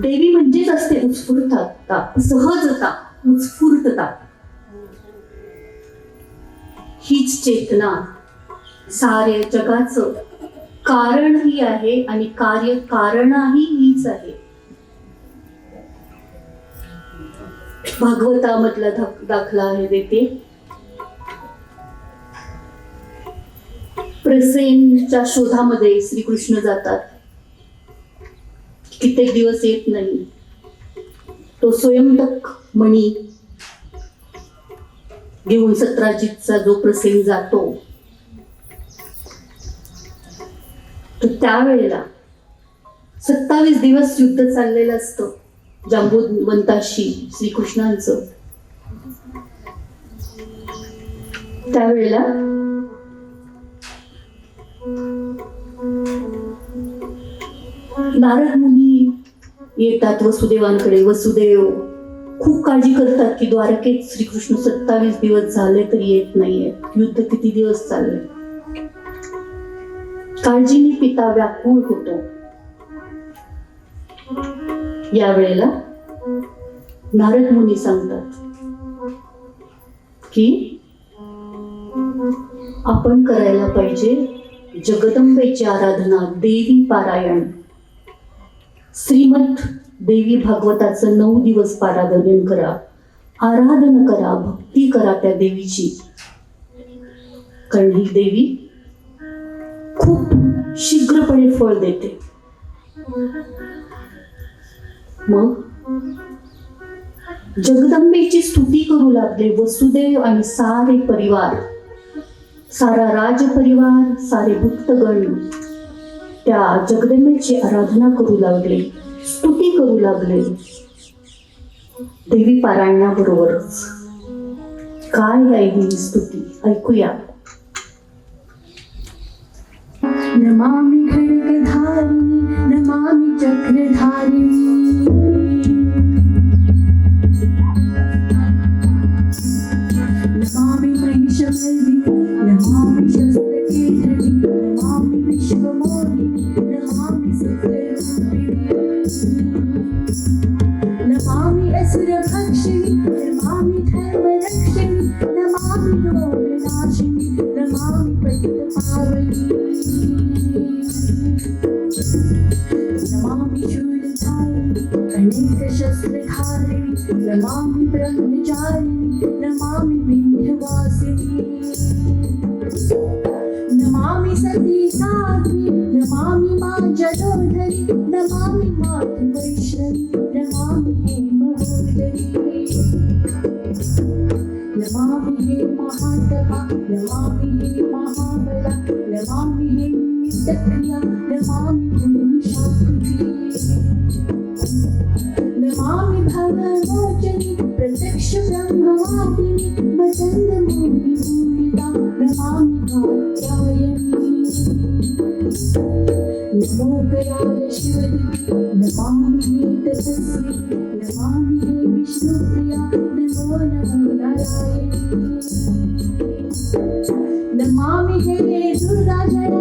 देवी म्हणजेच असते उत्स्फूर्तता, सहजता, उत्स्फूर्तता. हीच चेतना साऱ्या जगाचं कारणही आहे आणि कार्यकारणही हीच आहे. भागवतामधला दाखला आहे देते. प्रसेनच्या शोधामध्ये श्रीकृष्ण जातात. कित्येक दिवस येत नाही. तो स्वयंतक मणी घेऊन सत्राजितचा जो प्रसेन जातो तर त्यावेळेला 27 दिवस युद्ध चाललेलं असतं जांबुवंताशी श्रीकृष्णांचं. त्यावेळेला नारद मुनी येतात वसुदेवांकडे. वसुदेव खूप काळजी करतात की द्वारकेत श्रीकृष्ण 27 दिवस झाले तरी येत नाहीये. युद्ध किती दिवस चालले. काळजीने पिता व्याकुळ होतो. यावेळेला नारद मुनी सांगतात की आपण करायला पाहिजे जगदंबेची आराधना, देवी पारायण. श्रीमद देवी भागवताचं 9 दिवस पारायण करा, आराधना करा, भक्ती करा त्या देवीची. कारण ही देवी खूप शीघ्रपणे फळ देते. मग जगदंबेची स्तुती करू लागले वसुदेव आणि सारे परिवार, सारा राजपरिवार, सारे भक्तगण त्या जगदंबेची आराधना करू लागले, स्तुती करू लागले. देवी पारायणाबरोबरच काय आहे ही स्तुती ऐकूया. नमामि खड्गधारिणी नमामि चक्रधारिणी नमामि महिषमर्दिनी नमामि शस्त्रकेतनी नमामि विश्वमोहिनी नमामि सिद्धरूपिणी नमामि असुरभक्षिणी नमामि धर्मरक्षिणी नमामि लोकनाशिनी नमामि पतितपावनी नमामि शूलधारिणी अनेकशस्त्रधारिणी नमामि ब्रह्मचारिणी नमामि विन्ध्यवासिनी नमामि सती साध्वी नमामि मां मदोदरी नमामि मातु वैष्णवी नमामि हे महोदरी नमामि हे महातपा नमामि हे महाबला नमामि हे नित्यप्रिया नमामि पुरुषाकृति नमामि भगवोचनि प्रत्यक्ष ब्रह्मवादिनि वदन्तमूर्ति पूजिता नमामि कात्यायनी नमो गयाय शिवदूते नमामि हे तपस्वी नमामि हे विष्णुप्रिया नमो नमो नारायणी नमामि हे दुर्गाजया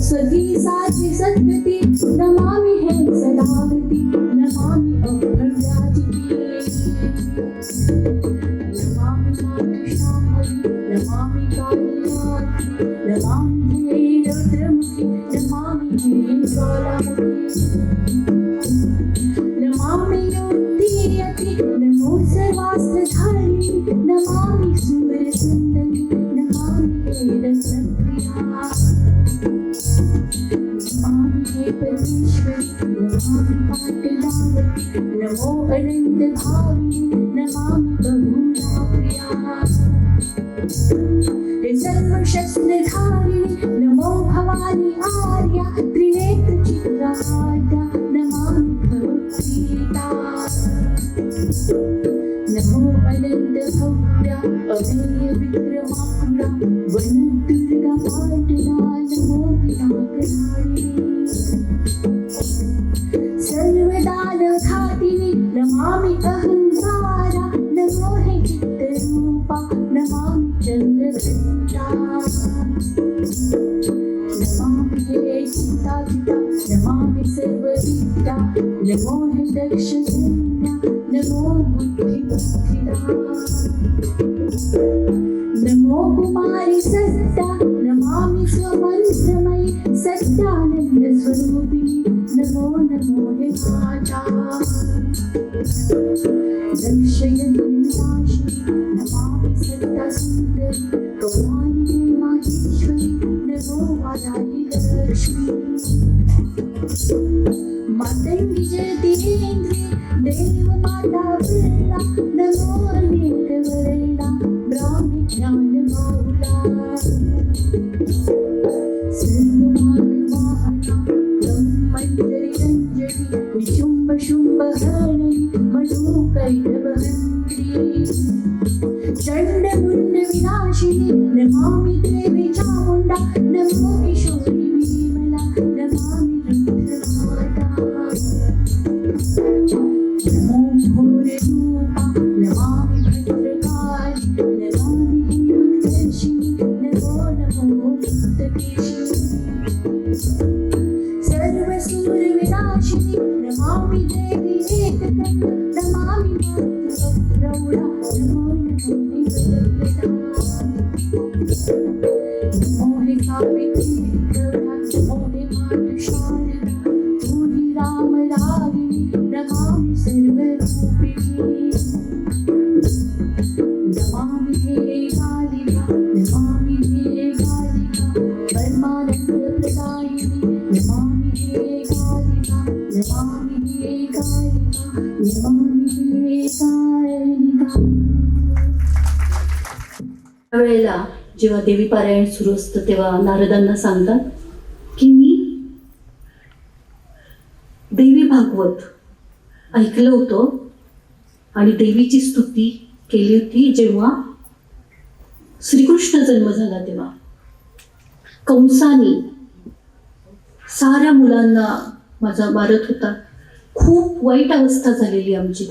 सती साची सद्गती नमामि हे सदावती नमामि अभ्रव्याजिती नमामि मातुशाम्भवी नमामि कालियात्री नमामि हे रुद्रमुखी नमामि हे ज्वालामुखी नमामि योक्तियति नमो सर्वास्त्रधारिणि नमामि सुरसुन्दरि नमामि हे रत्नप्रिया नमामि हे परमेश्वरि नमामि पाटलावति नमो अनन्तभाविनि नमामि बहुलाप्रिया हे सर्वशस्त्रधारिणि नमो भवानि आर्या त्रिनेत्रचित्राद्या नमामि भवप्रीता नमो अनन्तभव्या अमेयविक्रमाकुला वनदुर्गा पाटला नमो पिनाकधारिणि सर्वदानघातिनि नमामि अहङ्कारा नमो हे चित्तरूपा नमामि चन्द्रघण्टा नमामि हे चिताजिता नमामि सर्वविद्या नमो हे दक्षसंज्ञा नमो बुद्धिबुद्धिदा नमो कुमारी सत्ता नमामि स्वमन्त्रमयि सत्यानन्दस्वरूपिणि नमो नमो हे माता दक्षयन्त्राशिनि नमामि सत्तासुन्दरि कौमारि हे माहेश्वरि नमो वाराहि लक्ष्मी मातङ्गी जयतीन्द्रि देवमाता बिर्ला नमो अनेकवर्णा ब्राह्मी ज्ञानबाहुला सर्वमानवाहना ब्रह्मैतरिरञ्जनि निशुम्भशुम्भहरणि मनोकैटवहन्त्री चण्डमुण्डविनाशिनि नमामि देवी चामुण्डा नमो किशोरि विमला नमामि रुद्रमाता नमो भूररूपा नमामि भद्रकाली नमामि हेमदर्शिनि नमो नमो मुक्तकेशिनि सर्वसूरविनाशिनि नमामि देवी एकदन्त नमामि मातृप्रौढा नमो नमो निगलभृता नमो हे सावित्री प्रौढा नमो हे मातुशारदा तू हि रामरागिणी नमामि सर्वरूपिणी नमामि हे कालिका नमामि हे कालिका परमानन्दप्रदायिनि नमामि हे कालिका नमामि हे कालिका नमामि हे कालिका त्यावेळेला जेव्हा देवी पारायण सुरू असतं तेव्हा नारदांना सांगतात की मी देवी भागवत ऐकलं होतं आणि देवीची स्तुती केली होती जेव्हा श्रीकृष्ण जन्म झाला तेव्हा कंसाने साऱ्या मुलांना माझा मारत होता. खूप वाईट अवस्था झालेली आमची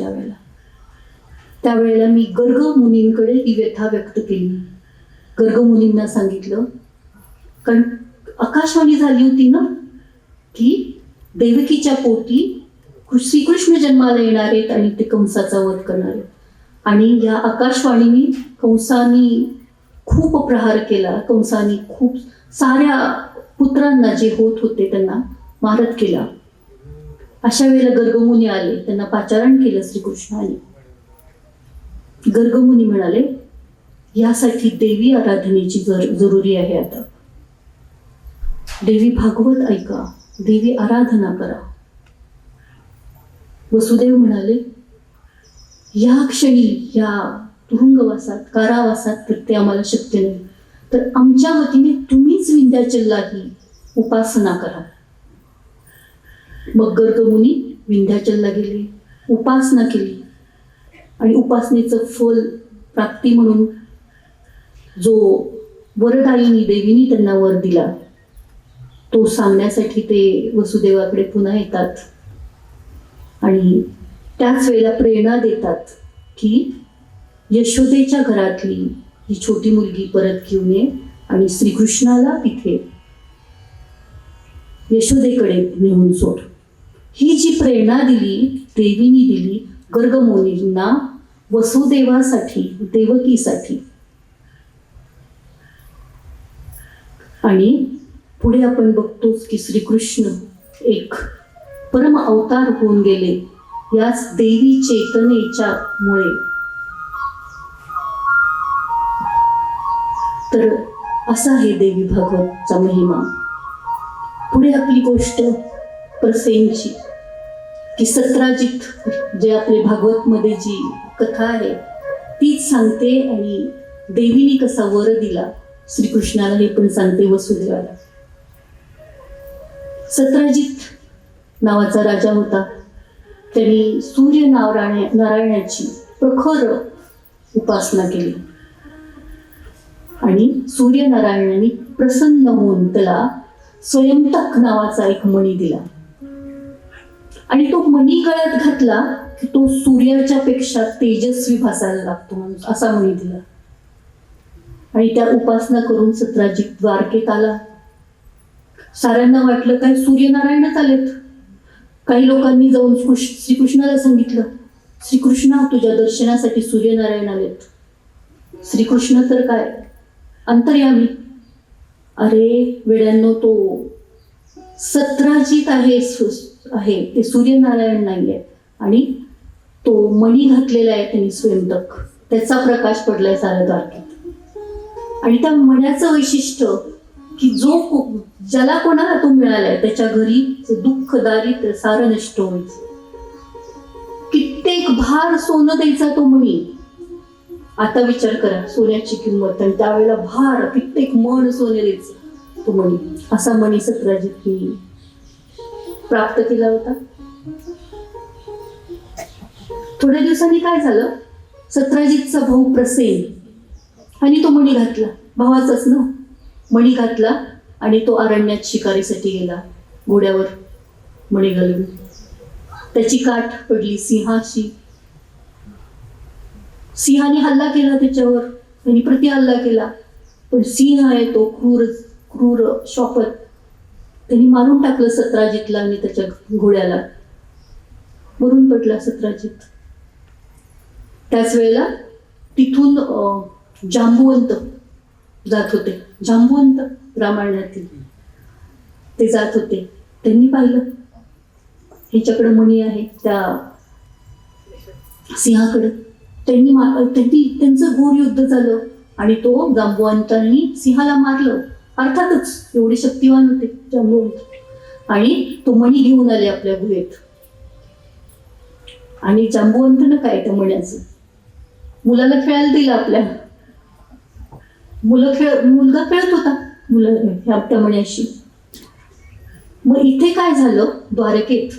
त्यावेळेला मी गर्ग मुनींकडे ही व्यथा व्यक्त केली. गर्ग मुनींना सांगितलं, कारण आकाशवाणी झाली होती ना की देवकीच्या पोटी श्रीकृष्ण जन्माला येणार आहेत आणि ते कंसाचा वध करणार आहेत. आणि या आकाशवाणीने कंसानी खूप प्रहार केला. कंसानी खूप साऱ्या पुत्रांना जे होत होते त्यांना मारत केला. अशा वेळेला गर्गमुनी आले, त्यांना पाचारण केलं श्रीकृष्णाने. गर्गमुनी म्हणाले, यासाठी देवी आराधनेची जरुरी आहे. आता देवी भागवत ऐका, देवी आराधना करा. वसुदेव म्हणाले, या क्षणी या तुरुंगवासात कारावासात तर ते आम्हाला शक्य नाही, तर आमच्या वतीने तुम्हीच विंध्याचलला ही उपासना करा. मग गर्ग मुनी विंध्याचलला गेले, उपासना केली आणि उपासनेचं फल प्राप्ती म्हणून जो वरदायिनी देवीने त्यांना वर दिला तो सांगण्यासाठी ते वसुदेवाकडे पुन्हा येतात आणि त्याच वेळेला प्रेरणा देतात की यशोदेच्या घरातली ही छोटी मुलगी परत घेऊन ये आणि श्रीकृष्णाला तिथे यशोदेकडे नेऊन सोड. ही जी प्रेरणा दिली देवीनी दिली गर्गमुनींना वसुदेवासाठी, देवकीसाठी. आणि पुढे आपण बघतोच की श्रीकृष्ण एक परम अवतार होऊन गेले याच देवी चेतनेच्या मुळे. तर असा आहे देवी भागवतचा महिमा. पुढे आपली गोष्ट प्रसेनची की सत्राजित जे आपले भागवतमध्ये जी कथा आहे तीच सांगते आणि देवीने कसा वर दिला श्रीकृष्णाला हे पण सांगते वसुदेवाला. सत्राजित नावाचा राजा होता. त्यांनी सूर्य नारायणाची प्रखर उपासना केली आणि सूर्यनारायणाने प्रसन्न होऊन त्याला स्वयंतक नावाचा एक मणी दिला आणि तो मणी गळ्यात घातला की तो सूर्याच्या पेक्षा तेजस्वी भासायला लागतो माणूस, असा मणी दिला. आणि त्या उपासना करून सत्राजित द्वारकेत आला. साऱ्यांना वाटलं काय सूर्यनारायणच आलेत. काही लोकांनी जाऊन श्रीकृष्णाला सांगितलं, श्रीकृष्णा तुझ्या दर्शनासाठी सूर्यनारायण आलेत. श्रीकृष्ण तर काय अंतर्यामी. अरे वेड्यांनो, तो सत्राजित आहे ते सूर्यनारायण नाहीये. आणि तो मणी घातलेला आहे त्यांनी स्वयंतक, त्याचा प्रकाश पडलाय साऱ्या द्वारकेत. आणि त्या मण्याचं वैशिष्ट्य की ज्याला कोणाला तो मिळालाय त्याच्या घरी दुःख दारिद्र्य सारं नष्ट व्हायचं. कित्येक भार सोनं द्यायचा तो मणी. आता विचार करा सोन्याची किंमत, आणि त्यावेळेला भार कित्येक मण सोने द्यायचं तो मणी. असा मणी सत्राजितनी प्राप्त केला होता. थोड्या दिवसांनी काय झालं, सत्राजितचा भाऊ प्रसेन आणि तो मणी घातला, भावाचाच ना मणी घातला आणि तो अरण्यात शिकारीसाठी गेला. घोड्यावर मणी घालून त्याची काठ पडली सिंहाशी. सिंहाने हल्ला केला त्याच्यावर, त्यांनी प्रतिहल्ला केला. पण सिंह आहे तो क्रूर शॉपत, त्यांनी मारून टाकलं सत्राजितला आणि त्याच्या घोड्याला. मरून पडला सत्राजित. त्याच वेळेला तिथून जांबुवंत जात होते. जांबुवंत रामायणातील ते जात होते. त्यांनी पाहिलं ह्याच्याकडे मणी आहे त्या सिंहाकडे. त्यांचं घोर युद्ध झालं आणि तो जांबुवंतांनी सिंहाला मारलं. अर्थातच एवढे शक्तिवान होते जांबुवंत. आणि तो मणी घेऊन आले आपल्या गुहेत. आणि जांबुवंतानं काय त्या मण्याचं मुलाला खेळायला दिलं. आपल्या मुलगा खेळत होता त्या मण्याशी. मग इथे काय झालं, द्वारकेत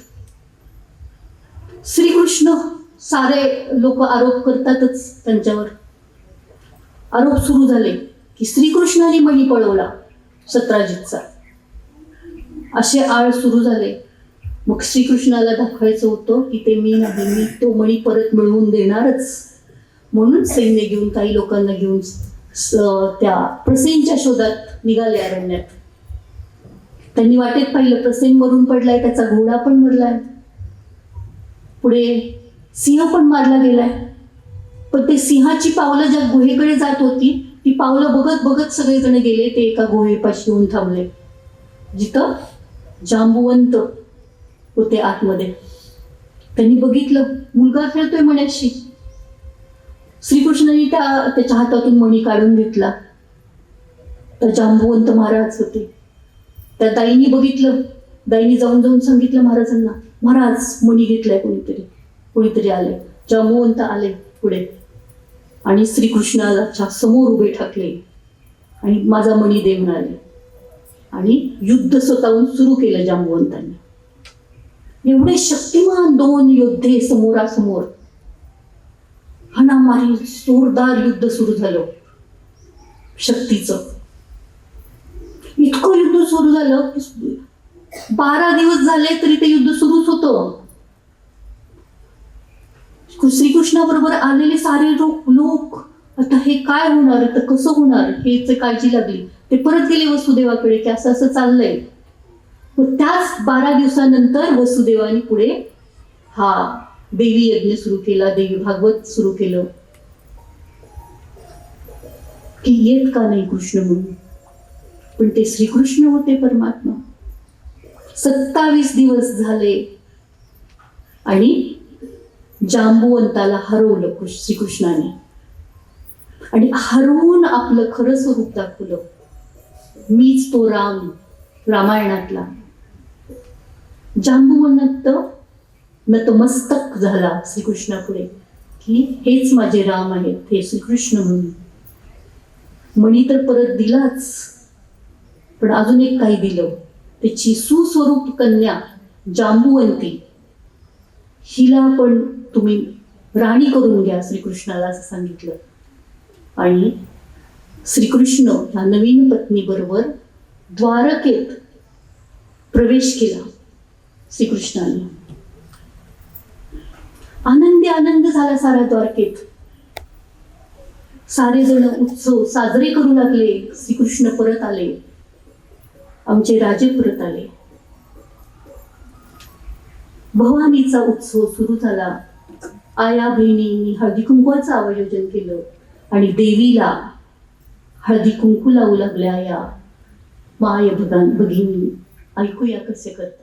श्रीकृष्ण, सारे लोक आरोप करतातच त्यांच्यावर. आरोप सुरू झाले की श्रीकृष्णाने मणी पळवला सत्राजितचा, असे आळ सुरू झाले. मग श्रीकृष्णाला दाखवायचं होतं की ते मी नाही, मी तो मणी परत मिळवून देणारच. म्हणून सैन्य घेऊन काही लोकांना घेऊन त्या प्रसेनच्या शोधात निघाले अरण्यात. त्यांनी वाटेत पाहिलं प्रसेन मरून पडलाय, त्याचा घोडा पण मरलाय, पुढे सिंह पण मारला गेलाय. पण ते सिंहाची पावलं ज्या गुहेकडे जात होती ती पावलं बघत बघत सगळेजण गेले. ते एका गुहेपाशी येऊन थांबले जिथं जांबुवंत होते आतमध्ये. त्यांनी बघितलं मुलगा खेळतोय मण्याशी. श्रीकृष्णाने त्याच्या हातातून मणी काढून घेतला. तर जांबुवंत महाराज होते. त्या ताईंनी बघितलं दाईने जाऊन जाऊन सांगितलं महाराजांना, महाराज मणी घेतलाय कोणीतरी आले. जांबुवंत आले पुढे आणि श्रीकृष्णाच्या समोर उभे ठाकले आणि माझा मणी दे म्हणाले. आणि युद्ध स्वतःहून सुरू केलं जांबुवंतांनी. एवढे शक्तिमान 2 योद्धे समोरासमोर, हाणामारी जोरदार युद्ध सुरू झालं शक्तीचं. इतकं युद्ध सुरू झालं, 12 दिवस झाले तरी ते युद्ध सुरूच होतं. श्रीकृष्णाबरोबर आलेले सारे लोक आता हे काय होणार, तर कसं होणार हेच काळजी लागली. ते परत गेले वसुदेवाकडे की असं असं चाललंय. मग त्याच 12 दिवसानंतर वसुदेवाने पुढे हा देवी यज्ञ सुरू केला, देवी भागवत सुरू केलं की येत का नाही कृष्ण म्हणून. पण ते श्रीकृष्ण होते परमात्मा. 27 दिवस झाले आणि जांबुवंताला हरवलं श्रीकृष्णाने आणि हरवून आपलं खरं स्वरूप दाखवलं. मीच तो राम रामायणातला. जांबुवंत नतमस्तक झाला श्रीकृष्णापुढे की हेच माझे राम आहेत, हे श्रीकृष्ण म्हणून. मणी तर परत दिलाच, पण अजून एक काही दिलं. त्याची सुस्वरूप कन्या जांबुवंती, हिला पण तुम्ही राणी करून घ्या श्रीकृष्णाला असं सांगितलं. आणि श्रीकृष्ण ह्या नवीन पत्नी बरोबर द्वारकेत प्रवेश केला श्रीकृष्णाने. आनंद झाला साऱ्या द्वारकेत. सारे जण उत्सव साजरे करू लागले. श्रीकृष्ण परत आले, आमचे राजे परत आले. भवानीचा उत्सव सुरू झाला. आया बहिणींनी हळदी कुंकवाचं आयोजन केलं आणि देवीला हळदी कुंकू लावू लागल्या. या माय भगिनी ऐकूया कसे करतात.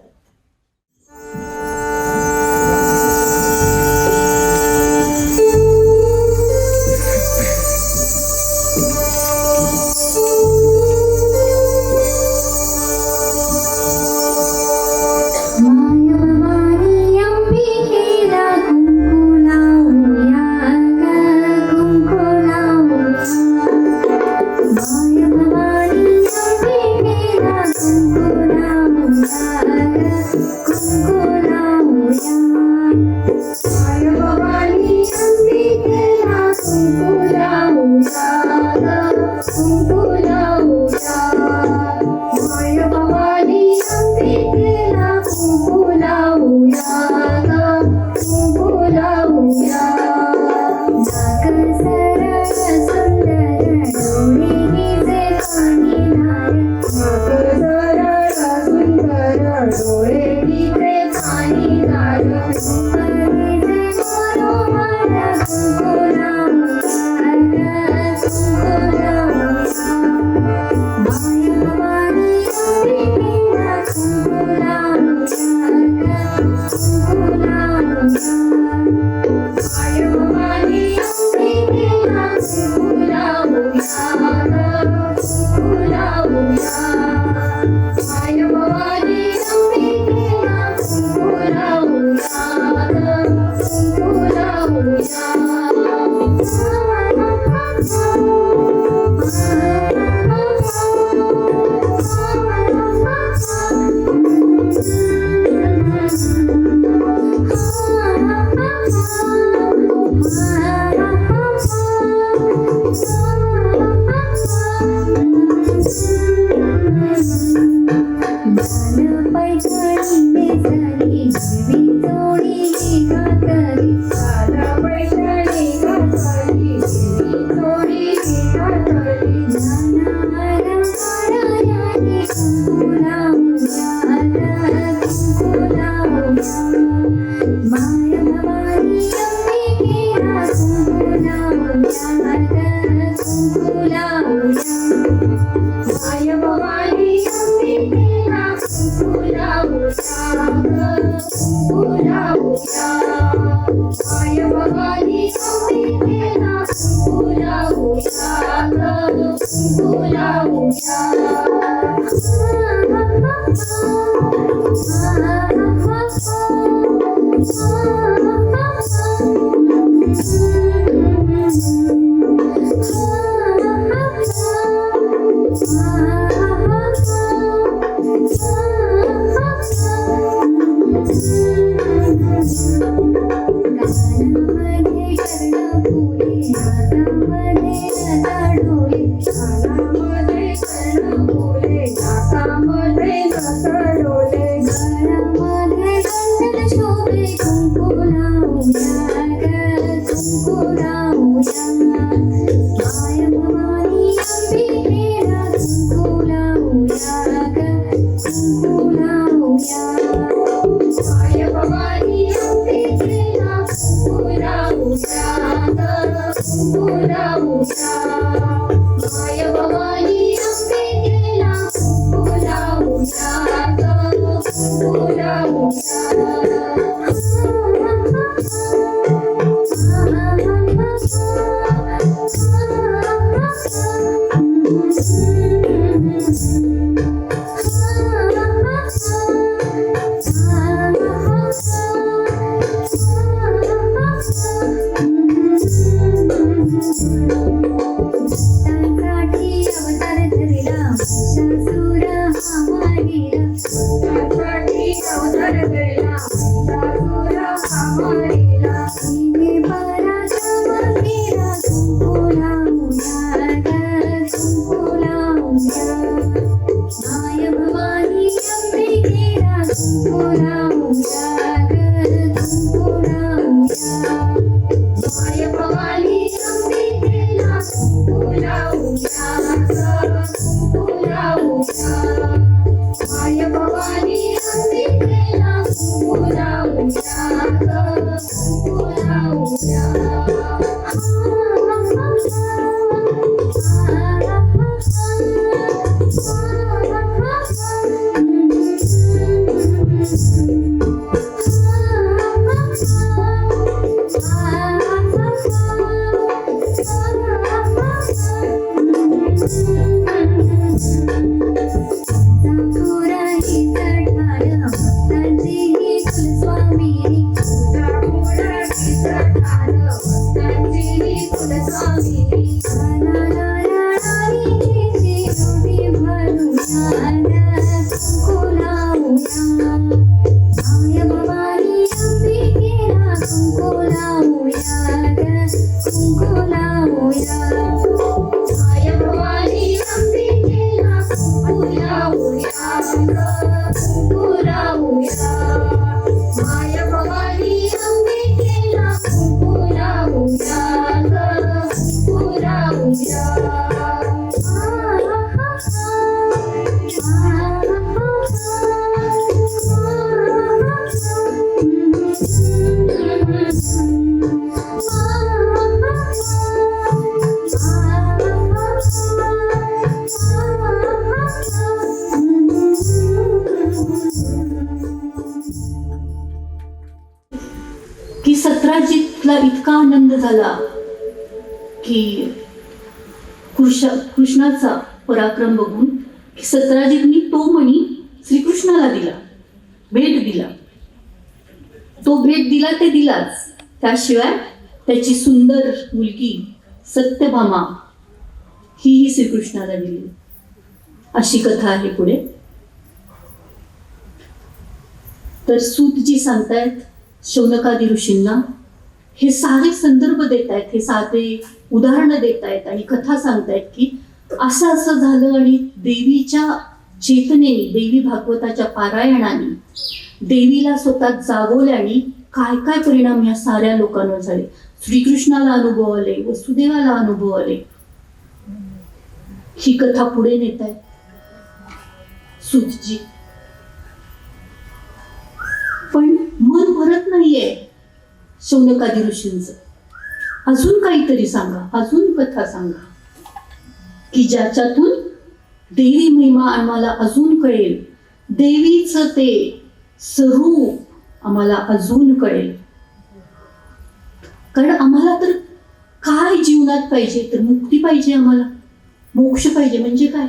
की सत्राजितला इतका आनंद झाला की कृष्णाचा पराक्रम बघून की सत्राजितनी तो मणी श्रीकृष्णाला दिला, भेट दिला. तो भेट दिला ते दिलाच, त्याशिवाय त्याची सुंदर मुलगी सत्यभामा ही श्रीकृष्णाला दिली. अशी कथा आहे पुढे. तर सूतजी सांगतायत शौनकादी ऋषींना, हे सारे संदर्भ देत आहेत, हे सारे उदाहरणं देत आहेत आणि कथा सांगतायत की असं असं झालं आणि देवीच्या चेतनेने, देवी भागवताच्या पारायणाने, देवीला स्वतः जागवल्याने काय काय परिणाम या साऱ्या लोकांवर झाले. श्रीकृष्णाला अनुभव आले, वसुदेवाला अनुभव आले. ही कथा पुढे नेत आहेत सूतजी. पण मन भरत नाहीये शौनकादी ऋषींचं. अजून काहीतरी सांगा, अजून कथा सांगा की ज्याच्यातून देवी महिमा आम्हाला अजून कळेल, देवीचं ते स्वरूप आम्हाला अजून कळेल. कारण आम्हाला तर काय जीवनात पाहिजे, तर मुक्ती पाहिजे, आम्हाला मोक्ष पाहिजे. म्हणजे काय,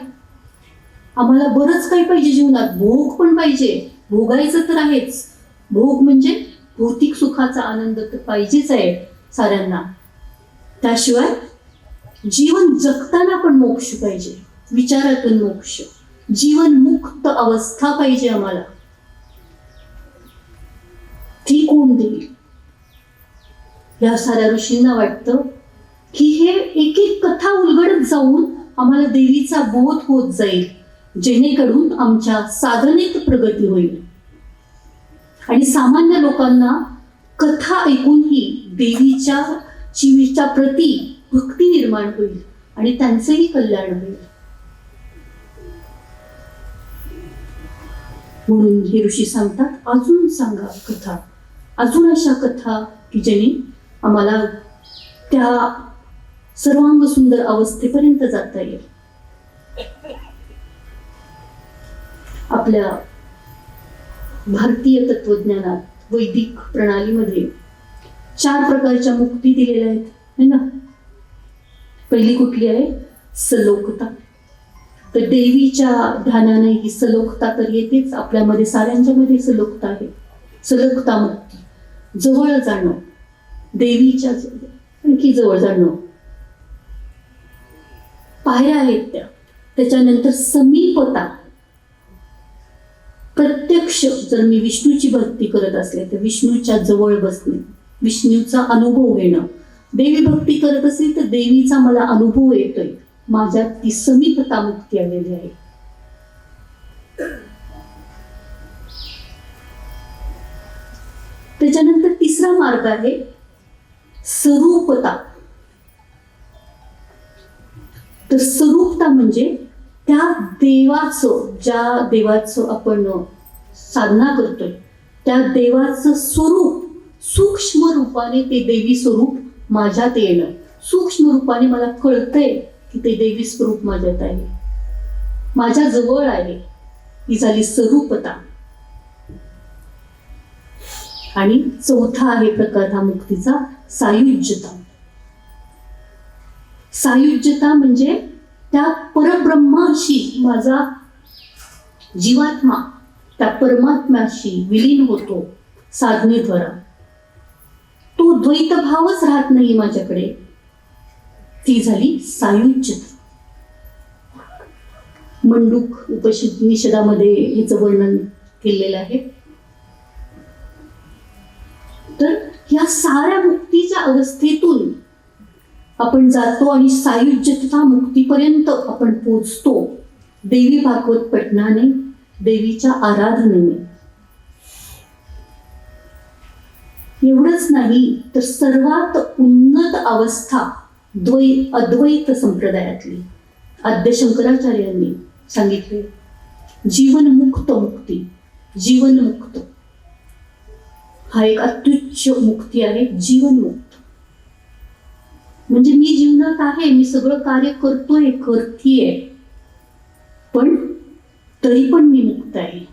आम्हाला बरंच काही पाहिजे जीवनात. भोग पण पाहिजे, भोगायचं तर आहेच. भोग म्हणजे भौतिक सुखाचा आनंद तर पाहिजेच आहे साऱ्यांना. त्याशिवाय जीवन जगताना पण मोक्ष पाहिजे, विचारातून मोक्ष, जीवनमुक्त अवस्था पाहिजे आम्हाला. ती कोण देईल? या साऱ्या ऋषींना वाटतं की हे एक एक कथा उलगडत जाऊन आम्हाला देवीचा बोध होत जाईल, जेणेकरून आमच्या साधनेत प्रगती होईल. आणि सामान्य लोकांना कथा ऐकूनही देवीच्या प्रती भक्ती निर्माण होईल आणि त्यांचंही कल्याण होईल. म्हणून हे ऋषी सांगतात, अजून सांगा कथा, अजून अशा कथा की ज्याने आम्हाला त्या सर्वांग सुंदर अवस्थेपर्यंत जाता येईल. आपल्या भारतीय तत्वज्ञानात वैदिक प्रणालीमध्ये 4 प्रकारच्या मुक्ती दिलेल्या आहेत, है ना. पहिली कुठली आहे? सलोकता. तर देवीच्या ध्यानाने ही सलोकता तर येतेच, आपल्यामध्ये साऱ्यांच्या मध्ये सलोकता आहे. सलोकता मुक्ती, जवळ जाणं, देवीच्या आणखी जवळ जाणं. पायऱ्या आहेत त्या. त्याच्यानंतर समीपता, प्रत्यक्ष जर मी विष्णूची भक्ती करत असले तर विष्णूच्या जवळ बसणे, विष्णूचा अनुभव घेणं. देवी भक्ती करत असेल तर देवीचा मला अनुभव येतोय, माझ्यात ती समीपता मुक्ती आलेली आहे. त्याच्यानंतर तिसरा मार्ग आहे स्वरूपता. तर स्वरूपता म्हणजे त्या देवाचं, ज्या देवाचं आपण साधना करतोय त्या देवाचं स्वरूप सूक्ष्म रूपाने, ते देवी स्वरूप माझ्यात येणं. सूक्ष्म रूपाने मला कळतंय की ते देवी स्वरूप माझ्यात आहे, माझ्या जवळ आहे. ही झाली स्वरूपता. आणि चौथा आहे प्रकार हा मुक्तीचा, सायुज्यता. सायुज्यता म्हणजे त्या परब्रह्माशी माझा जीवात्मा त्या परमात्म्याशी विलीन होतो साधनेद्वारा. तो द्वैत भावच राहत नाही माझ्याकडे, ती झाली सायुज्यता. मंडूक उपनिषदामध्ये याचं वर्णन केलेलं आहे. तर या साऱ्या मुक्तीच्या अवस्थेतून आपण जातो आणि सायुज्यता मुक्तीपर्यंत आपण पोचतो देवी भागवत पठणाने, देवीच्या आराधनेने. एवढंच नाही तर सर्वात उन्नत अवस्था अद्वैत संप्रदायातली आद्य शंकराचार्यांनी सांगितले, जीवनमुक्त मुक्ती. जीवनमुक्त हा एक अत्युच्च मुक्ती आहे. जीवनमुक्त म्हणजे मी जीवनात आहे, मी सगळं कार्य करतोय, करतीये, पण तरी पण मी मुक्त आहे.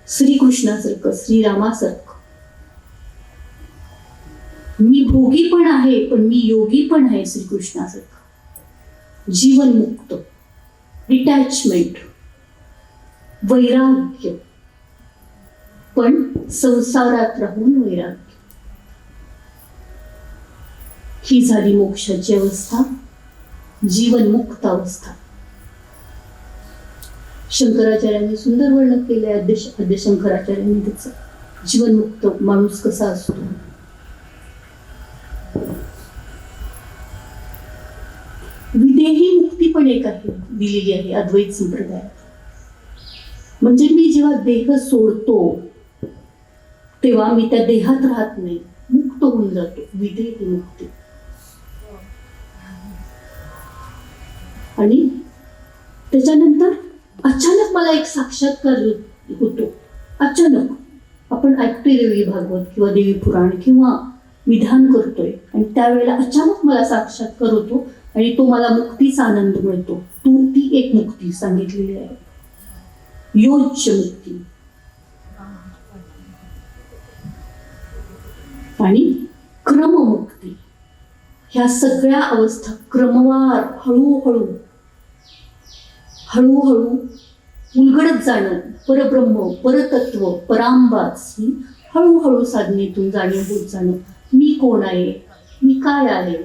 श्रीकृष्णासारखं, श्रीरामासारखं मी भोगी पण आहे, पण मी योगी पण आहे. श्रीकृष्णासारखं जीवनमुक्त, डिटॅचमेंट, वैराग्य, पण संसारात राहून वैराग्य. ही झाली मोक्षाची अवस्था, जीवनमुक्त अवस्था. शंकराचार्यांनी सुंदर वर्णन केले. आद्य शंकराचार्यांनी त्याचं जीवनमुक्त माणूस कसा असतो. विदेही मुक्ती पण एक आहे, दिलेली आहे अद्वैत संप्रदायात. म्हणजे मी जेव्हा देह सोडतो तेव्हा मी त्या देहात राहत नाही, मुक्त होऊन जातो. विदेही मुक्ती. आणि त्याच्यानंतर अचानक मला एक साक्षात्कार होतो. अचानक आपण ऐकतोय देवी भागवत किंवा देवी पुराण किंवा विधान करतोय आणि त्यावेळेला अचानक मला साक्षात्कार होतो आणि तो मला मुक्तीचा आनंद मिळतो. ती एक मुक्ती सांगितलेली आहे, योज्य मुक्ती. आणि क्रममुक्ती. ह्या सगळ्या अवस्था क्रमवार हळूहळू उलगडत जाणं. परब्रह्म, परतत्व, परांबाच ही हळूहळू साधनेतून जाणीव होत जाणं. मी कोण आहे, मी काय आहे,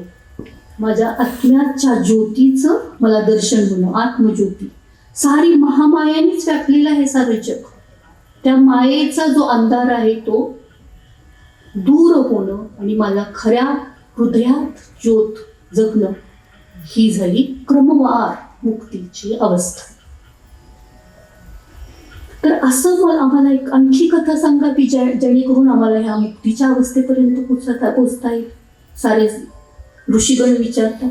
माझ्या आत्म्याच्या ज्योतीचं मला दर्शन होणं, आत्मज्योती. सारी महामायानेच व्यापलेलं आहे सारं जग. त्या मायेचा जो अंधार आहे तो दूर होणं आणि मला खऱ्या हृदयात ज्योत जगणं, ही झाली क्रमवार मुक्तीची अवस्था. तर असं आम्हाला एक आणखी कथा सांगा की जेणेकरून आम्हाला ह्या मुक्तीच्या अवस्थेपर्यंत पोचता येईल. सारे ऋषीगण विचारतात.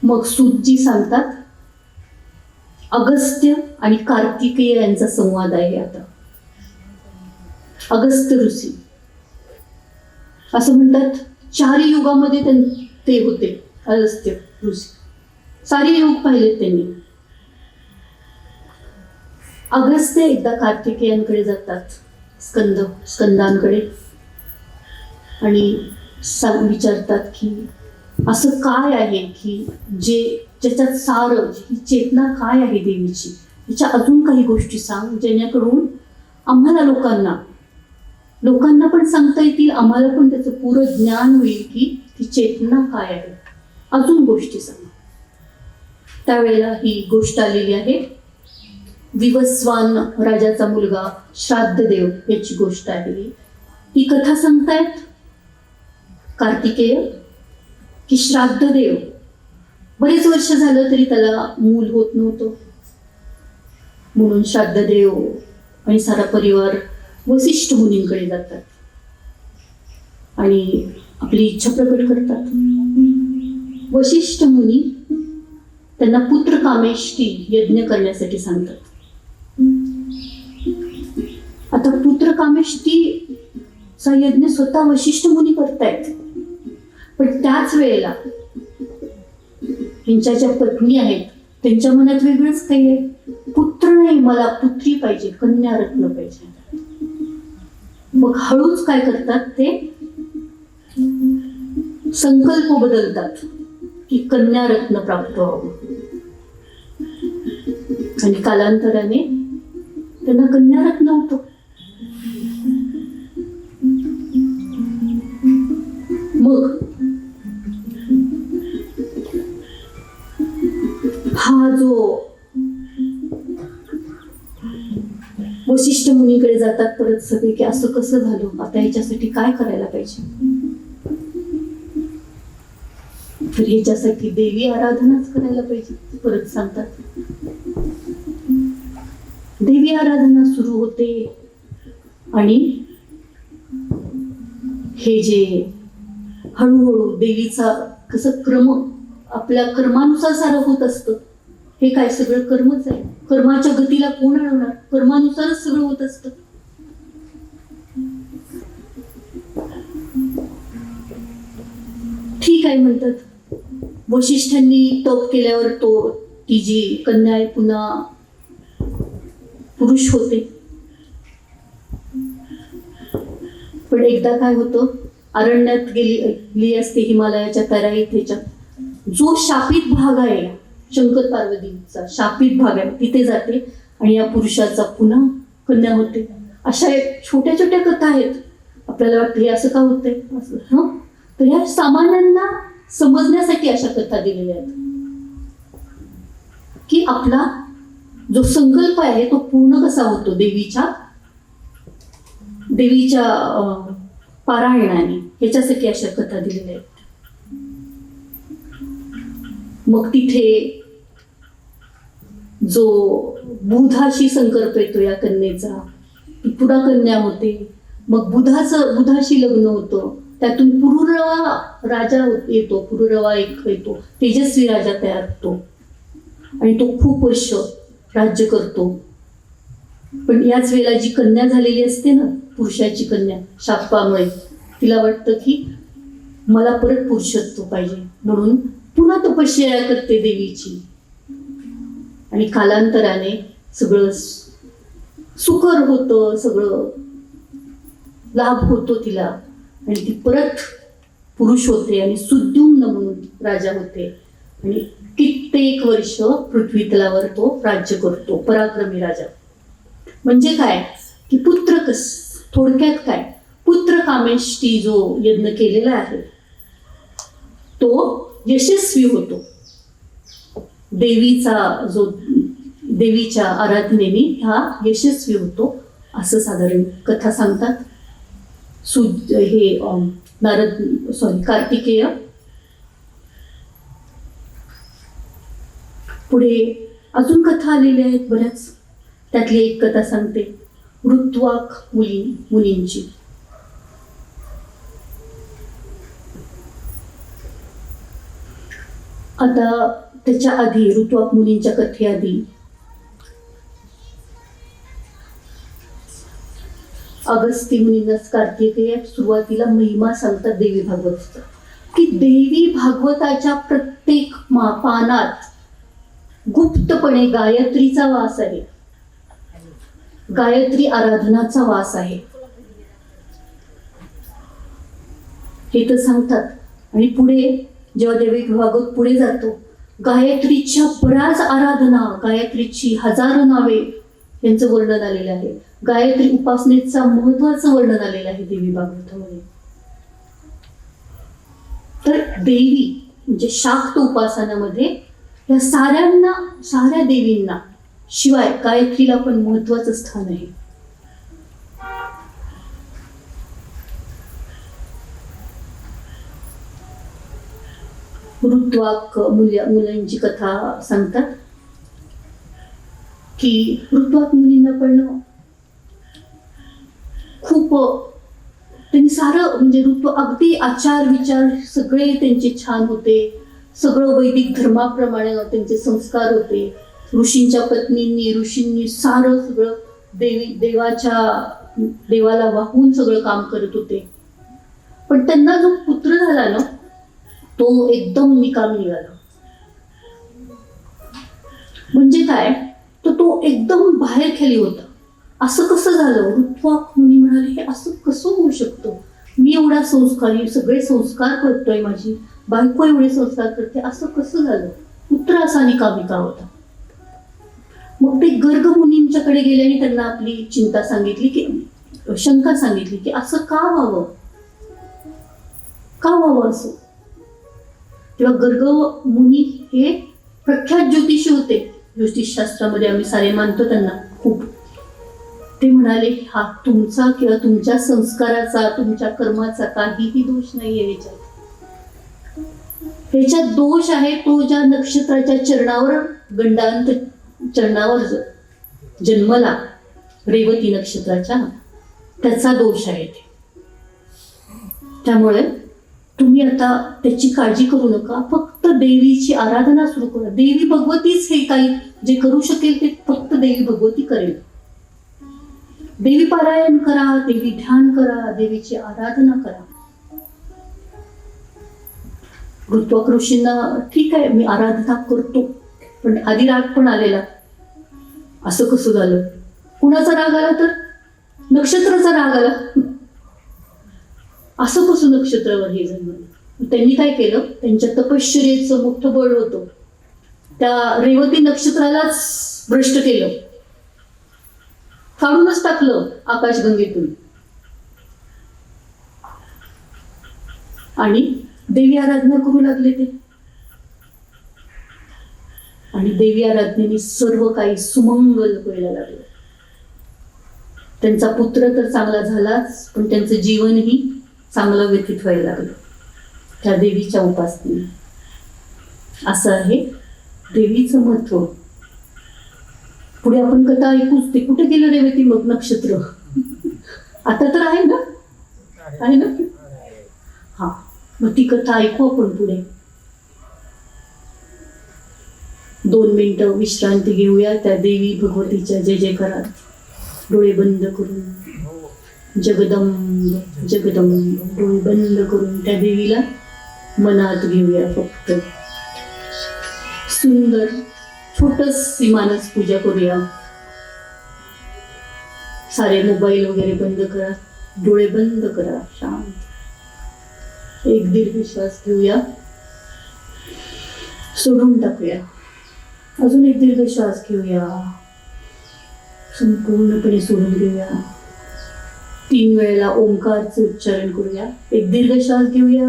मग सूतजी सांगतात, अगस्त्य आणि कार्तिकेय यांचा संवाद आहे आता. अगस्त्य ऋषी असं म्हणतात, 4 युगामध्ये ते होते अगस्त्य ऋषी. सारे युग पाहिले त्यांनी. अगस्त्य एकदा कार्तिकेयांकडे जातात, स्कंदांकडे, आणि विचारतात की असं काय आहे की ज्याच्यात सार, ही चेतना काय आहे देवीची, हिच्या अजून काही गोष्टी सांग, जेणेकरून आम्हाला लोकांना पण सांगता येतील, आम्हाला पण त्याचं पुरं ज्ञान होईल की ती चेतना काय आहे, अजून गोष्टी सांग. त्यावेळेला ही गोष्ट आलेली आहे. विवस्वान राजाचा मुलगा श्राद्धदेव याची गोष्ट आहे. ही कथा सांगतायत कार्तिकेय की श्राद्धदेव बरेच वर्ष झालं तरी त्याला मूल होत नव्हतं, म्हणून श्राद्धदेव आणि सारा परिवार वसिष्ठ मुनींकडे जातात आणि आपली इच्छा प्रकट करतात. वसिष्ठ मुनी त्यांना पुत्र कामेष्टी यज्ञ करण्यासाठी सांगतात. आता पुत्र कामेष्टीचा यज्ञ स्वतः वसिष्ठ मुनी करतायत, पण त्याच वेळेला त्यांच्या ज्या पत्नी आहेत त्यांच्या मनात वेगळंच काही आहे. पुत्र नाही, मला पुत्री पाहिजे, कन्या रत्न पाहिजे. मग हळूच काय करतात, ते संकल्प बदलतात की कन्या रत्न प्राप्त व्हावं. आणि कालांतराने त्यांना कन्या रत्न होतं. मग हा जो वसिष्ठ मुनीकडे जातात परत सगळे की असं कसं झालं, आता ह्याच्यासाठी काय करायला पाहिजे. तर ह्याच्यासाठी देवी आराधनाच करायला पाहिजे. परत सांगतात, देवी आराधना सुरू होते आणि हे जे हळूहळू देवीचा कसं क्रम आपल्या कर्मानुसार सारं होत असतं. हे काय सगळं कर्मच आहे. कर्माच्या गतीला कोण अडवणार, कर्मानुसारच सगळं होत असतं. ठीक आहे म्हणतात. वशिष्ठांनी तप केल्यावर ती जी कन्या आहे पुन्हा पुरुष होते. पण एकदा काय होतं, अरण्यात गेली असते हिमालयाच्या तराईत, ह्याच्यात जो शापित भाग आहे शंकर पार्वतीचा शापित भाग आहे तिथे जाते आणि या पुरुषाचा पुन्हा कन्या होते. अशा छोट्या छोट्या कथा आहेत. आपल्याला वाटतं हे असं का होतंय असं. तर ह्या सामान्यांना समजण्यासाठी अशा कथा दिलेल्या आहेत की आपला जो संकल्प आहे तो पूर्ण कसा होतो देवीच्या पारायणाने, ह्याच्यासाठी अशा कथा दिलेल्या आहेत. मग तिथे जो बुधाशी संकल्प येतो या कन्येचा, ती पुढा कन्या होते. मग बुधाशी लग्न होतं. त्यातून पुरुरवा राजा येतो. पुरुरवा एक येतो, तेजस्वी राजा तयार होतो आणि तो खूप वर्ष राज्य करतो. पण याच वेळेला जी कन्या झालेली असते ना, पुरुषाची कन्या, शापामुळे तिला वाटतं की मला परत पुरुषत्व पाहिजे, म्हणून पुन्हा तपश्चर्या करते देवीची. आणि कालांतराने सगळं सुकर होतं, सगळं लाभ होतो तिला आणि ती परत पुरुष होते आणि सुद्युम्न म्हणून राजा होते. आणि कित्येक वर्ष पृथ्वी तलावर तो राज्य करतो, पराक्रमी राजा. म्हणजे काय की थोडक्यात काय, पुत्र कामेष्टी जो यज्ञ केलेला आहे तो यशस्वी होतो. देवीच्या आराधनेने हा यशस्वी होतो असं साधारण कथा सांगतात. कार्तिकेय. पुढे अजून कथा आलेल्या आहेत बऱ्याच. त्यातली एक कथा सांगते ऋत्वाक मुनींची. आता त्याच्या आधी ऋत्वाक मुनींच्या कथेआधी अगस्ती मुनींनाच कार्तिकेय सुरुवातीला महिमा सांगतात देवी भागवत की देवी भागवताच्या प्रत्येक पानात गुप्तपणे गायत्रीचा वास आहे, गायत्री आराधनाचा वास आहे हे तर सांगतात. आणि पुढे जेव्हा देवी भागवत पुढे जातो गायत्रीच्या बऱ्याच आराधना, गायत्रीची हजारो नावे यांचं वर्णन आलेलं आहे. गायत्री उपासनेचा महत्वाचं वर्णन आलेलं आहे देवी भागवतामध्ये. तर देवी म्हणजे शाक्त उपासनामध्ये या साऱ्या देवींना शिवाय गायत्रीला पण महत्वाचं स्थान आहे. ऋत्वाक मुलांची कथा सांगतात की ऋत्वाक मुनींना पण खूप त्यांनी सारं म्हणजे अगदी आचार विचार सगळे त्यांचे छान होते. सगळं वैदिक धर्माप्रमाणे त्यांचे संस्कार होते. ऋषींनी सारं सगळं देवाला वाहून सगळं काम करत होते. पण त्यांना जो पुत्र झाला ना तो एकदम निकामी निघाला. म्हणजे काय तर तो एकदम बाहेर खेळी होता. असं कसं झालं? ऋत्वाक मुनी म्हणाले हे असं कसं होऊ शकतं? मी एवढा संस्कारी, सगळे संस्कार करतोय, माझी बायको एवढे संस्कार करते, असं कसं झालं? पुत्र असा निकामी का होता? मग ते गर्ग मुनींच्याकडे गेले आणि त्यांना आपली चिंता सांगितली की शंका सांगितली की असं का व्हावं असं. तेव्हा गर्ग मुनी हे प्रख्यात ज्योतिषी होते. ज्योतिषशास्त्रामध्ये आम्ही सारे मानतो त्यांना खूप. ते म्हणाले हा तुमचा किंवा तुमच्या संस्काराचा, तुमच्या कर्माचा काहीही दोष नाहीये ह्याच्यात दोष आहे तो ज्या नक्षत्राच्या चरणावर गंडांत चरणावर जन्मला रेवती नक्षत्राच्या, त्याचा दोष आहे ते. त्यामुळे तुम्ही आता त्याची काळजी करू नका, फक्त देवीची आराधना सुरू करा. देवी भगवतीच हे काही जे करू शकेल ते फक्त देवी भगवती करेल. देवी पारायण करा, देवी ध्यान करा, देवीची आराधना करा. ऋत्वाक ऋषींना ठीक आहे मी आराधना करतो, पण आधी राग पण आलेला. असं कसं झालं? कुणाचा राग आला तर नक्षत्राचा राग आला. असं कसं नक्षत्रावर हे जन्मलं? त्यांनी काय केलं? त्यांच्या तपश्चर्येचं मोठं बळ होतं, त्या रेवती नक्षत्रालाच भ्रष्ट केलं, काढूनच टाकलं आकाशगंगेतून. आणि देवी आराधना करू लागले ते. आणि देवी आराधनेने सर्व काही सुमंगल व्हायला लागलं. त्यांचा पुत्र तर चांगला झालाच, पण त्यांचं जीवनही चांगलं व्यतीत व्हायला लागलं त्या देवीच्या उपासनेने. असं आहे देवीचं महत्व. पुढे आपण कथा ऐकूच. ते कुठे गेलं रेवती मग नक्षत्र? आता तर आहे ना? हा, मग ती कथा ऐकू आपण पुढे. 2 मिनिटं विश्रांती घेऊया त्या देवी भगवतीच्या जय जयकारात. डोळे बंद करून जगदंब जगदंब डोळे बंद करून त्या देवीला मनात घेऊया. फक्त सुंदर छोटस मानस पूजा करूया. सारे मोबाईल वगैरे बंद करा, डोळे बंद करा, शांत. एक दीर्घ श्वास घेऊया, सोडून टाकूया. अजून एक दीर्घ श्वास घेऊया, संपूर्णपणे सोडून घेऊया. 3 वेळेला ओंकारचं उच्चारण करूया. एक दीर्घ श्वास घेऊया.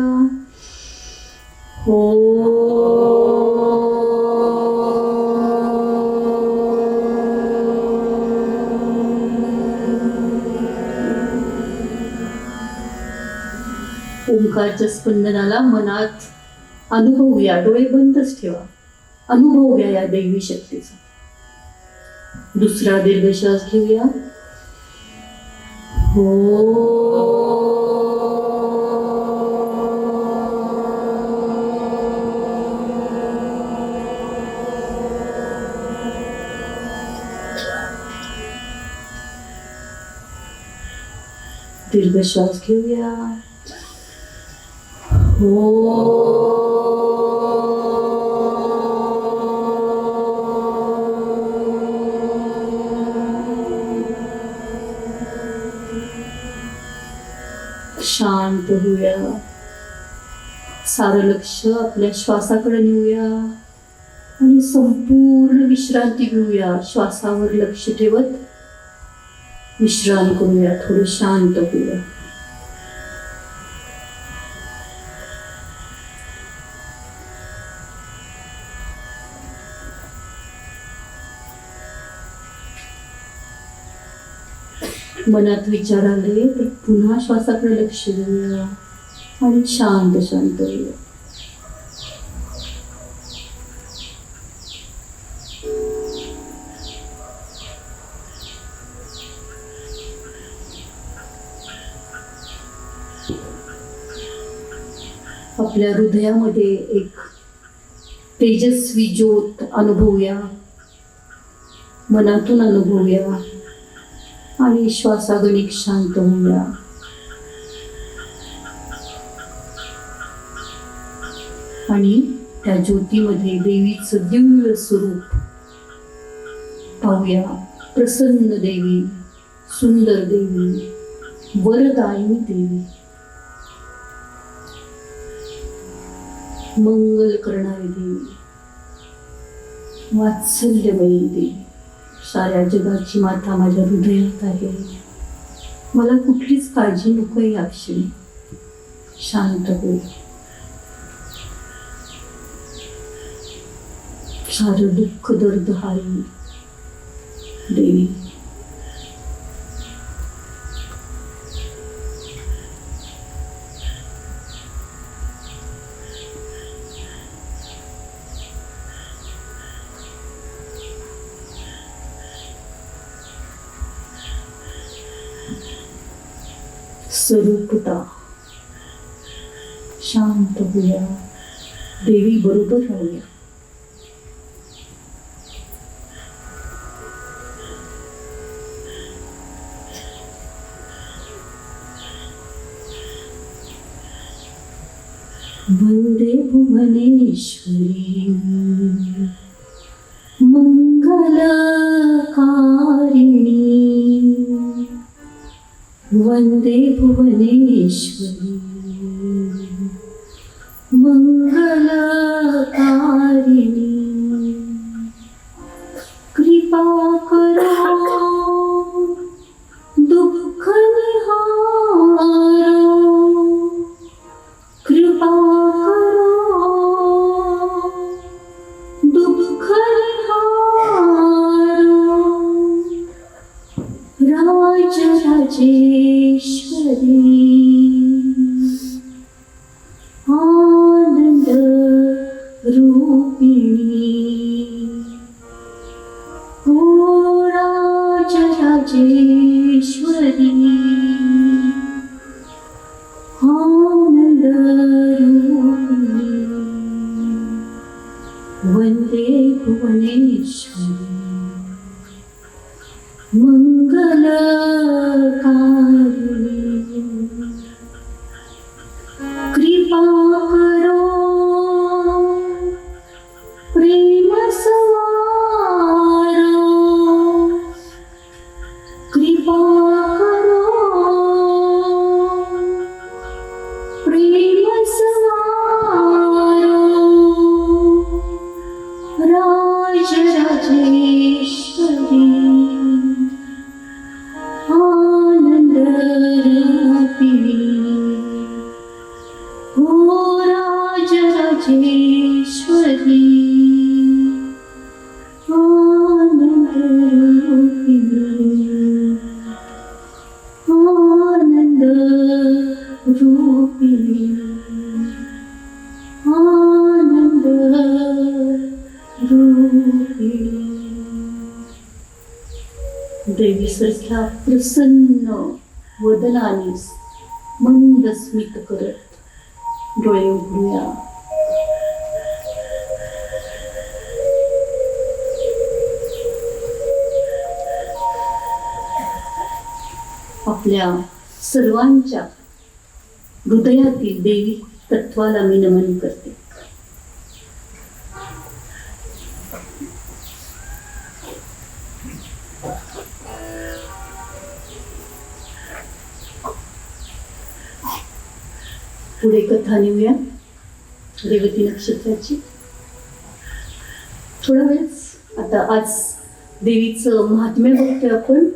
हो. ओंकारच्या स्पंदनाला मनात अनुभवूया. डोळे बंदच ठेवा. अनुभव घ्या या दैवी शक्तीचा. दुसरा दीर्घ श्वास घेऊया. हो. दीर्घ श्वास घेऊया. हो. शांत होऊया. सारं लक्ष आपल्या श्वासाकडे नेऊया आणि संपूर्ण विश्रांती घेऊया. श्वासावर लक्ष ठेवत विश्राम करूया. थोडं शांत होऊया. मनात विचार आले तर पुन्हा श्वासाकडे लक्ष देऊया आणि शांत शांत होऊया. आपल्या हृदयामध्ये एक तेजस्वी ज्योत अनुभवूया. मनातून अनुभवूया आणि श्वासागणिक शांत होऊया. आणि त्या ज्योतीमध्ये देवीचं दिव्य स्वरूप पाहूया. प्रसन्न देवी, सुंदर देवी, वरदायिनी देवी, मंगल करणारी देवी, वात्सल्यमयी देवी. साऱ्या जगाची माता माझ्या हृदयात आहे. मला कुठलीच काळजी नको आहे या क्षणी. शांत हो. सारं दुःख दर्द हारी देवी. स्वरूपता. शांत होऊया. देवी बरोबर राहूया. वंदे भुवनेश्वरी मंगलकारिणी. वंदे भुवनेश्वरी मंगलकारिणी. कृपा करो दुःख निहारो. कृपा करो दुःख निहारो. राजराजेश्वरी आनंद रूपिणी. ओ राजराजेश्वरी आनंद रूपिणी. वंदे भुवनेश्वरी मंगलकारिणी. कृपा करो प्रेम सवारो. कृपा करो प्रेम सवारो. राजराजेश्वरी आनंद राजेश्वरी आनंद रूपिणी आनंद रूपिणी देवीसारख्या प्रसन्न वदनाने मंद स्मित करत डोळे उघडूया. आपल्या सर्वांच्या हृदयातील देवी तत्वाला मी नमन करते. पुढे कथा नेऊया रेवती नक्षत्राची. थोडा वेळच आता आज देवीचं महात्म्य बघतोय आपण.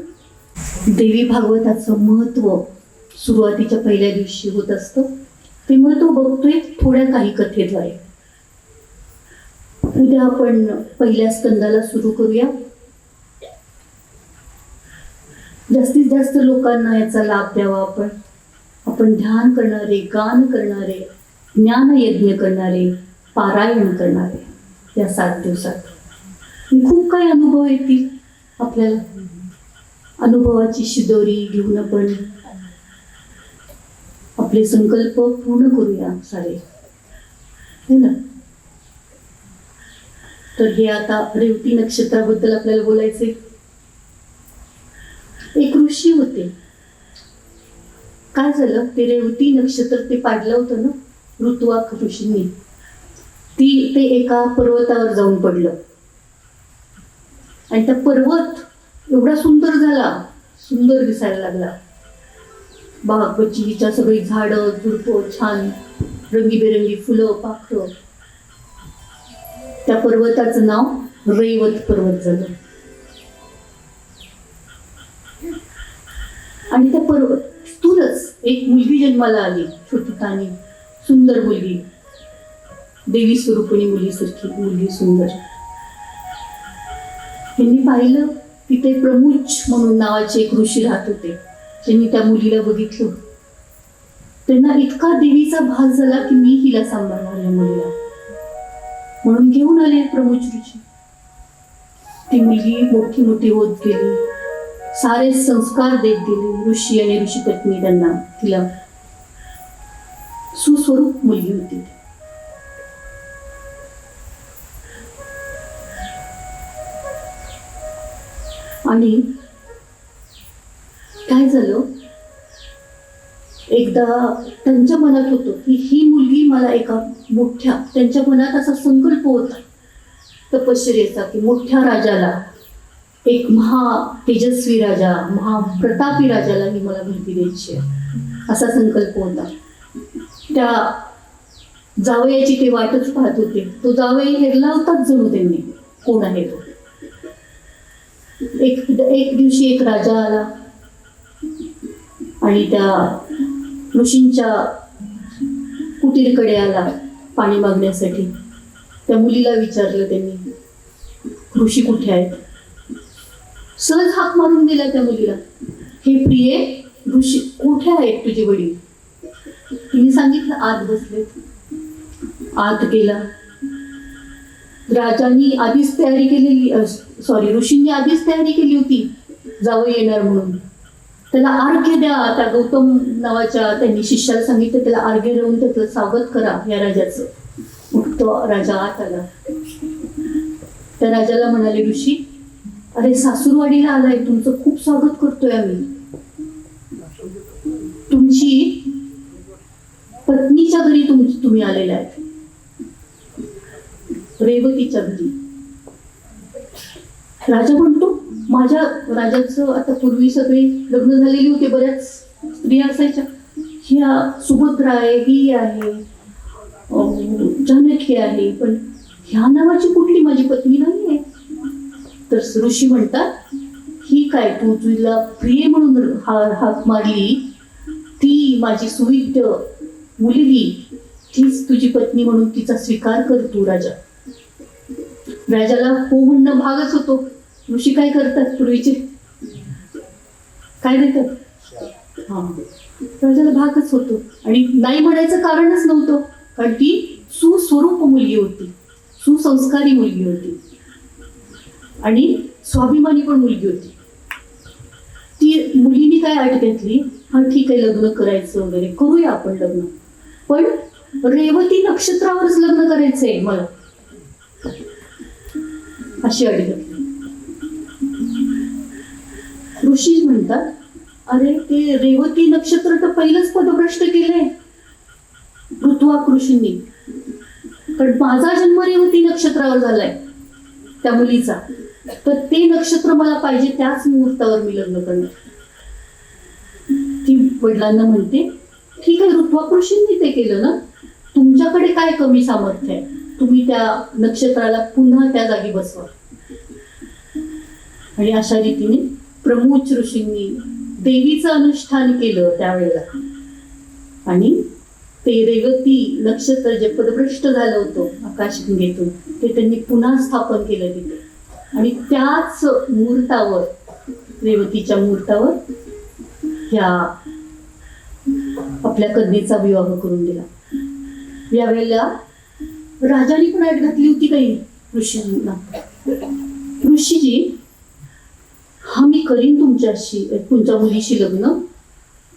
देवी भागवताचं महत्व सुरुवातीच्या पहिल्या दिवशी होत असतं. ते महत्व बघतोय थोड्या काही कथेद्वारे. उद्या आपण पहिल्या स्कंदाला सुरू करूया. जास्तीत जास्त लोकांना याचा लाभ द्यावा. आपण ध्यान करणारे, गान करणारे, ज्ञानयज्ञ करणारे, पारायण करणारे या 7 दिवसात खूप काही अनुभव येतील आपल्याला. अनुभवाची शिदोरी घेऊन आपण आपले संकल्प पूर्ण करूया सारे, है ना. तर हे आता रेवती नक्षत्राबद्दल आपल्याला बोलायचे. एक ऋषी होते. काय झालं, ते रेवती नक्षत्र ते पाडलं होतं ना ऋतुवाक ऋषींनी. ते एका पर्वतावर जाऊन पडलं आणि त्या पर्वत एवढा सुंदर झाला, सुंदर दिसायला लागला. बाग बगीचा, सगळी झाडं झुडपं, छान रंगीबेरंगी फुलं पाखरं. त्या पर्वताचं नाव रैवत पर्वत झालं. आणि त्या पर्वतातूनच एक मुलगी जन्माला आली, छोटीतानी सुंदर मुलगी, देवी स्वरूपिणी मुलीसारखी मुलगी सुंदर. त्यांनी पाहिलं तिथे प्रमुच म्हणून नावाचे एक ऋषी राहत होते. त्यांनी त्या मुलीला बघितलं. त्यांना इतका देवीचा भास झाला की मी हिला सांभाळणार या मुलीला, म्हणून घेऊन आले प्रमुच ऋषी. ती मुलगी मोठी मोठी होत गेली. सारे संस्कार देत गेले ऋषी आणि ऋषी पत्नी त्यांना. तिला सुस्वरूप मुलगी होती. आणि काय झालं, एकदा त्यांच्या मनात होतं की ही मुलगी मला एका मोठ्या, त्यांच्या मनात असा संकल्प होता तपश्चर्याचा की मोठ्या राजाला, एक तेजस्वी राजा, महाप्रतापी राजाला ही मला मुलगी द्यायची आहे, असा संकल्प होता. त्या जावयाची ते वाटच पाहत होते. तो जावई हेरला होताच जणू त्यांनी, कोण आहे तो. एक दिवशी एक राजा आला आणि त्या ऋषींच्या कुटीरकडे आला पाणी मागण्यासाठी. त्या मुलीला विचारलं त्यांनी, ऋषी कुठे आहेत. सहज हाक मारून दिला त्या मुलीला, हे प्रिये, ऋषी कुठे आहेत तुझे वडील. तिने सांगितलं आत बसलेत. आत गेला. राजांनी आधीच तयारी केलेली, ऋषींनी आधीच तयारी केली होती जावं येणार म्हणून. त्याला अर्घ्य द्या. त्या गौतम नावाच्या त्यांनी शिष्याला सांगितलं त्याला अर्घ्य देऊन त्याचं स्वागत करा या राजाचं. मग तो राजा आत आला. त्या राजाला म्हणाले ऋषी, अरे सासूरवाडीला आलाय, तुमचं खूप स्वागत करतोय आम्ही. तुमची पत्नीच्या घरी तुम्ही आलेला आहे, रेवतीच्या घरी. राजा म्हणतो, माझ्या राजाचं आता पूर्वी सगळे लग्न झालेली होते, बऱ्याच स्त्रिया असायच्या. ह्या सुभद्रा आहे, ही आहे, जानकी आहे, पण ह्या नावाची कुठली माझी पत्नी नाही आहे. तर ऋषी म्हणतात, ही काय तू तुला प्रिय म्हणून हाक मारली, ती माझी सुविद्य मुलगी, तीच तुझी तुझी पत्नी म्हणून तिचा स्वीकार कर तू राजा. राजाला हो म्हणणं भागच होतो. ऋषी काय करतात पूर्वीचे, काय देतात, हा, राजाला भागच होतो. आणि नाही म्हणायचं कारणच नव्हतं, कारण ती सुस्वरूप मुलगी होती, सुसंस्कारी मुलगी होती आणि स्वाभिमानी पण मुलगी होती. ती मुलीने काय अट घेतली, हा ठीक आहे लग्न करायचं वगैरे, करूया आपण लग्न, पण रेवती नक्षत्रावरच लग्न करायचंय मला, अशी अट घेतली. ऋषी म्हणतात अरे ते रेवती नक्षत्र तर पहिलंच पदभ्रष्ट केलंय ऋतुवाक ऋषींनी, कारण माझा जन्म रेवती नक्षत्रावर झालाय त्या मुलीचा, तर ते नक्षत्र मला पाहिजे, त्याच मुहूर्तावर मी लग्न करणार. ती वडिलांना म्हणते ठीक आहे, ऋतुवाक ऋषींनी ते केलं ना, तुमच्याकडे काय कमी सामर्थ्य आहे, तुम्ही त्या नक्षत्राला पुन्हा त्या जागी बसवा. आणि अशा रीतीने प्रमुच ऋषींनी देवीचं अनुष्ठान केलं त्यावेळेला, आणि ते रेवती नक्षत्र जे पदभ्रष्ट झालं होतं आकाशगंगेतून, ते त्यांनी पुन्हा स्थापन केलं तिथे. आणि त्याच मुहूर्तावर, रेवतीच्या मुहूर्तावर ह्या आपल्या कन्येचा विवाह करून दिला. यावेळेला राजाने पण अट घातली होती काही ऋषींना, ऋषीजी हा मी करीन तुमच्याशी, तुमच्या मुलीशी लग्न,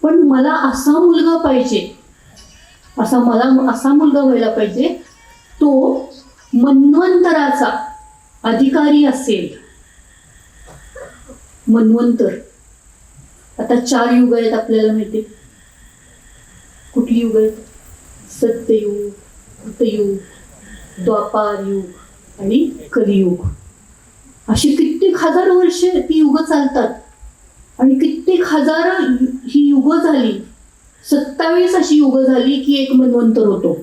पण मला असा मुलगा पाहिजे, मला असा मुलगा व्हायला पाहिजे तो मन्वंतराचा अधिकारी असेल. मन्वंतर, आता 4 युग आहेत आपल्याला माहिती. कुठली युग आहेत? सत्ययुग, कृतयुग, द्वापार युग आणि कलियुग. अशी कित्येक हजार वर्ष ती युग चालतात आणि कित्येक हजार ही युग झाली, 27 अशी युग झाली की एक मन्वंतर होतो.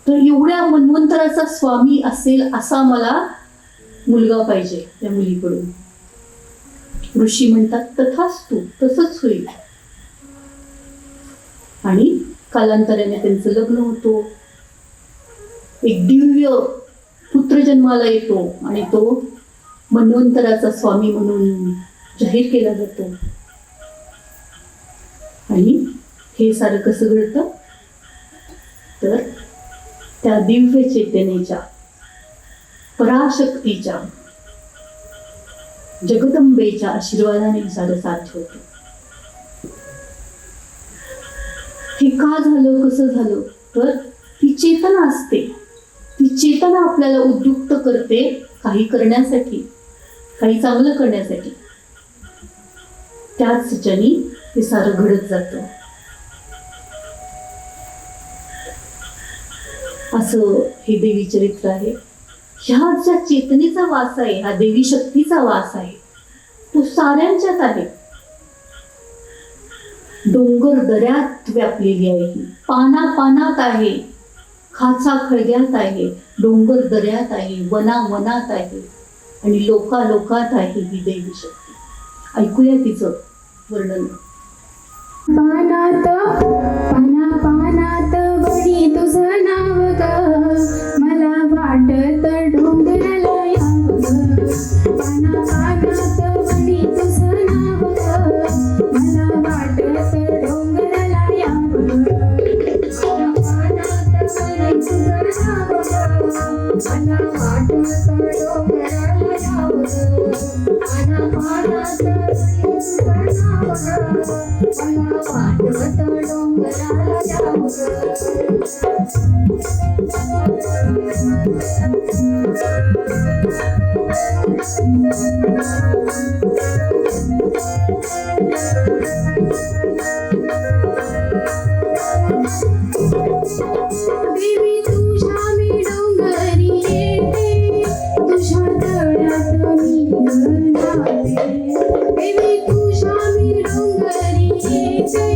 तर एवढ्या मन्वंतराचा स्वामी असेल असा मला मुलगा पाहिजे त्या मुलीकडून. ऋषी म्हणतात तथास्तु, तसंच होईल. आणि कालांतराने त्यांचं लग्न होतो, एक दिव्य पुत्र जन्माला येतो आणि तो मन्वंतराचा स्वामी म्हणून जाहीर केला जातो. आणि हे सारं कसं घडतं, तर त्या दिव्य चैतन्याच्या, पराशक्तीच्या, जगदंबेच्या आशीर्वादाने सारं साध्य होतं. हे का झालं, कसं झालं, तर ती चेतना असते, ती चेतना आपल्याला उद्युक्त करते काही करण्यासाठी, काही चांगलं करण्यासाठी. त्याच ज्यानी हे सारं घडत जातं. असं हे देवी चरित्र आहे. ह्या ज्या चेतनेचा वास आहे, हा देवी शक्तीचा वास आहे, तो साऱ्यांच्यात आहे. डोंगर दऱ्यात व्यापलेली आहे, पाना पानात आहे, खाचा खळग्यात आहे, डोंगर दऱ्यात आहे, वना वनात आहे आणि लोका लोकात आहे ही देवी शक्ती. ऐकूया तिचं वर्णन. पानात पाना पानात बडी तुझं नाव ग, मला वाटत डोंगराला यावं ग. पाना पानात बडी तुझं नाव ग, मला वाटत डोंगराला यावं ग. पाना पानात बडी तुझं नाव ग, मला वाटत डोंगराला यावं ग. पाना पानात बडी तुझं नाव ग, मला वाटत डोंगराला यावं ग. देवी तुझ्या मी डोंगरी येते, तुझ्या तळ्यात मी नाते. देवी तुझ्या मी डोंगरी येते,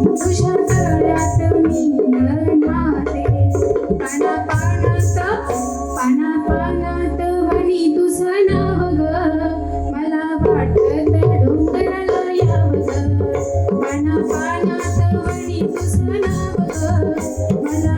तुझ्या तळ्यात मी नाते. पाना पानात पाना पानात वणी तुझं नाव ग, मला वाटत डोंगराला यावं ग. पाना पानात वणी तुझं नाव ग, मला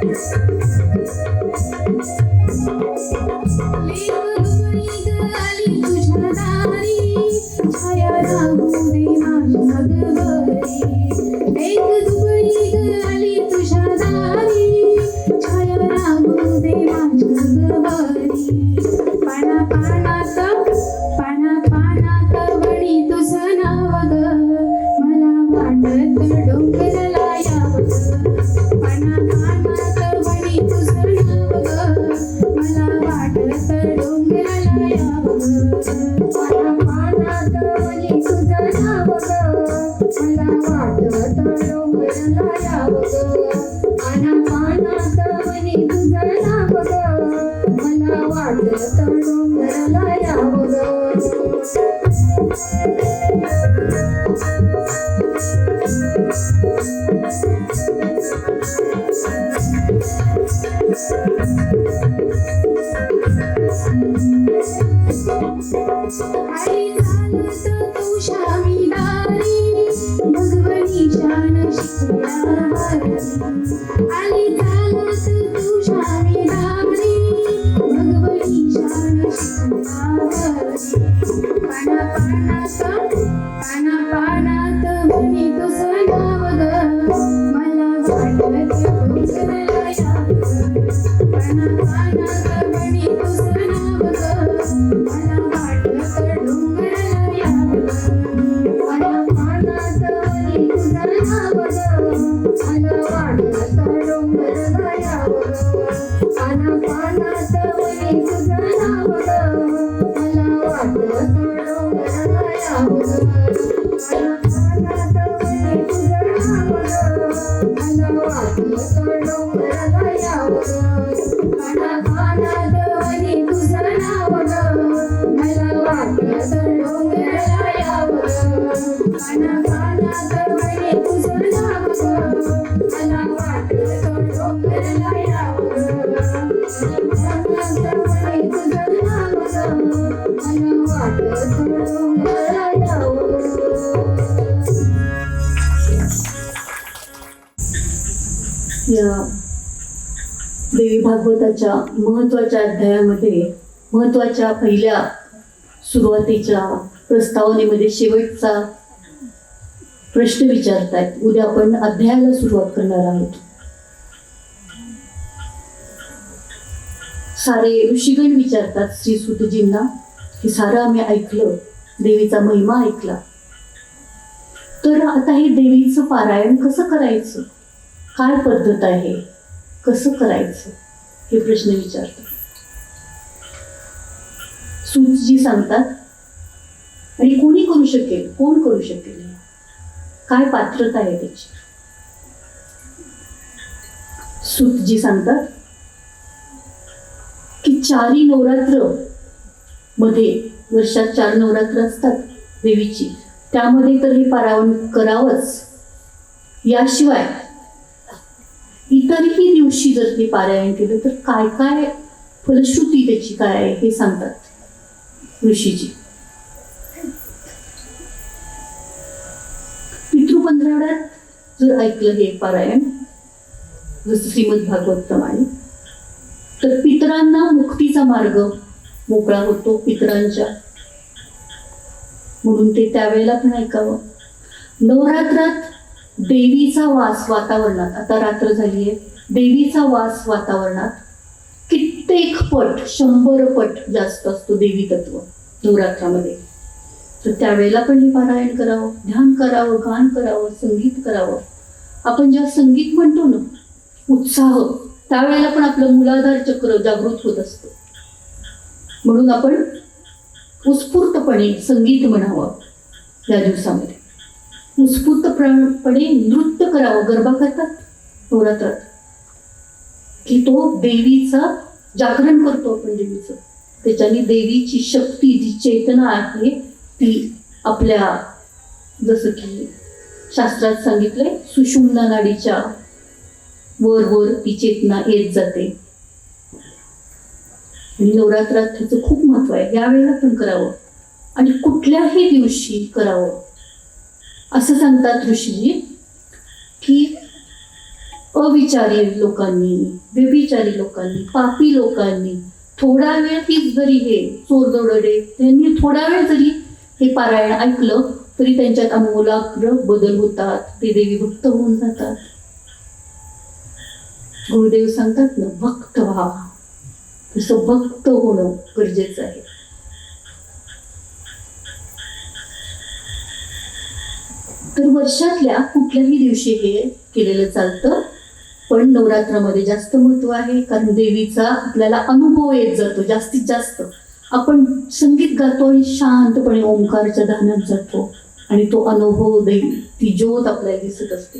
आली तुझ्या दारी छाया राहू दे माझ्या गबरी एक दुबई आली तुझ्या दारी छाया राहू दे माझ्या गबरी पाना पानात वणी तुझं नाव ग मला वाटत डोंगराला यावं पाना पानात वणी तुझं नाव ग मला वाटत डोंगराला यावं पाना पानात वणी तुझं नाव ग मला वाटत डोंगराला यावं पाना पानात वणी तुझं नाव ग मला वाटत डोंगराला यावं आई चालत तुझ्या मी दारी भगवनी शान शिकल्या आली चालत तुझ्या मी दारी भगवनी शान शिकल्या पाना पानात म्हणी तुझं नाव ग मला वाटत डोंगराला यावं पाना पानात म्हणी तुझं नाव ग मला वाटत डोंगराला यावं पाना पानात म्हणी तुझं नाव ग मला वाटत डोंगराला यावं पाना पानात म्हणी तुझं नाव ग मला वाटत डोंगराला यावं पाना पानात म्हणी तुझं नाव ग मला वाटत डोंगराला यावं पाना पानात म्हणी तुझं नाव ग मला वाटत डोंगराला यावं पाना पानात म्हणी तुझं नाव ग मला वाटत डोंगराला यावं या देवी भागवताच्या महत्त्वाच्या अध्यायामध्ये महत्त्वाच्या पहिल्या सुरुवातीच्या प्रस्तावनेमध्ये शेवटचा प्रश्न विचारतायत. उद्या आपण अध्यायाला सुरुवात करणार आहोत. सारे ऋषीगण विचारतात श्री सुतजींना हे सारं आम्ही ऐकलं, देवीचा महिमा ऐकला, तर आता हे देवीचं पारायण कसं करायचं, काय पद्धत आहे, कसं करायचं, हे प्रश्न विचारतात. सूतजी सांगतात आणि कोणी करू शकेल, कोण करू शकेल, काय पात्रता आहे त्याची. सूतजी सांगतात की 4 नवरात्र मध्ये, वर्षात 4 नवरात्र असतात देवीची, त्यामध्ये तर हे पारायण करावंच. याशिवाय इतरही दिवशी जर ते पारायण केलं तर काय काय फलश्रुती त्याची काय आहे हे सांगतात ऋषीजी. पितृपंधरवड्यात जर ऐकलं हे पारायण जसं श्रीमद भागवत प्रमाणे, तर पितरांना मुक्तीचा मार्ग मोकळा होतो पितरांच्या, म्हणून ते त्यावेळेला पण ऐकावं. नवरात्रात देवीचा वास वातावरणात, आता रात्र झाली आहे, देवीचा वास वातावरणात कित्येक पट, 100 पट जास्त असतो देवी तत्व नवरात्रामध्ये. तर त्यावेळेला पण हे पारायण करावं, ध्यान करावं, गान करावं, संगीत करावं. आपण जेव्हा संगीत म्हणतो ना, उत्साह, त्यावेळेला पण आपलं मूलाधार चक्र जागृत होत असतं. म्हणून आपण उत्स्फूर्तपणे संगीत म्हणावं या दिवसामध्ये, उत्स्फूर्तपणे नृत्य करावं. गरबा करतात नवरात्रात की तो देवीचा जागरण करतो आपण देवीचं, त्याच्याने देवीची शक्ती, जी चेतना आहे ती आपल्या, जसं की शास्त्रात सांगितलंय, सुषुम्ना नाडीच्या वर वर ती चेतना येत जाते. आणि नवरात्रात त्याचं खूप महत्व आहे. यावेळेला पण करावं आणि कुठल्याही दिवशी करावं. असं सांगतात ऋषीजी की अविचारी लोकांनी, व्यभिचारी लोकांनी, पापी लोकांनी थोडा वेळ हीच जरी हे चोरदोडे त्यांनी थोडा वेळ जरी हे पारायण ऐकलं तरी त्यांच्यात आमूलाग्र बदल होतात, ते देवी भक्त होऊन जातात. गुरुदेव सांगतात ना, भक्त व्हा. तसं भक्त होणं गरजेचं आहे. तर वर्षातल्या कुठल्याही दिवशी हे केलेलं चालतं, पण नवरात्रामध्ये जास्त महत्व आहे, कारण देवीचा आपल्याला अनुभव येत जातो. जास्तीत जास्त आपण संगीत गातो आणि शांतपणे ओंकारच्या ध्यानात जातो आणि तो अनुभव देवी, ती ज्योत आपल्याला दिसत असते.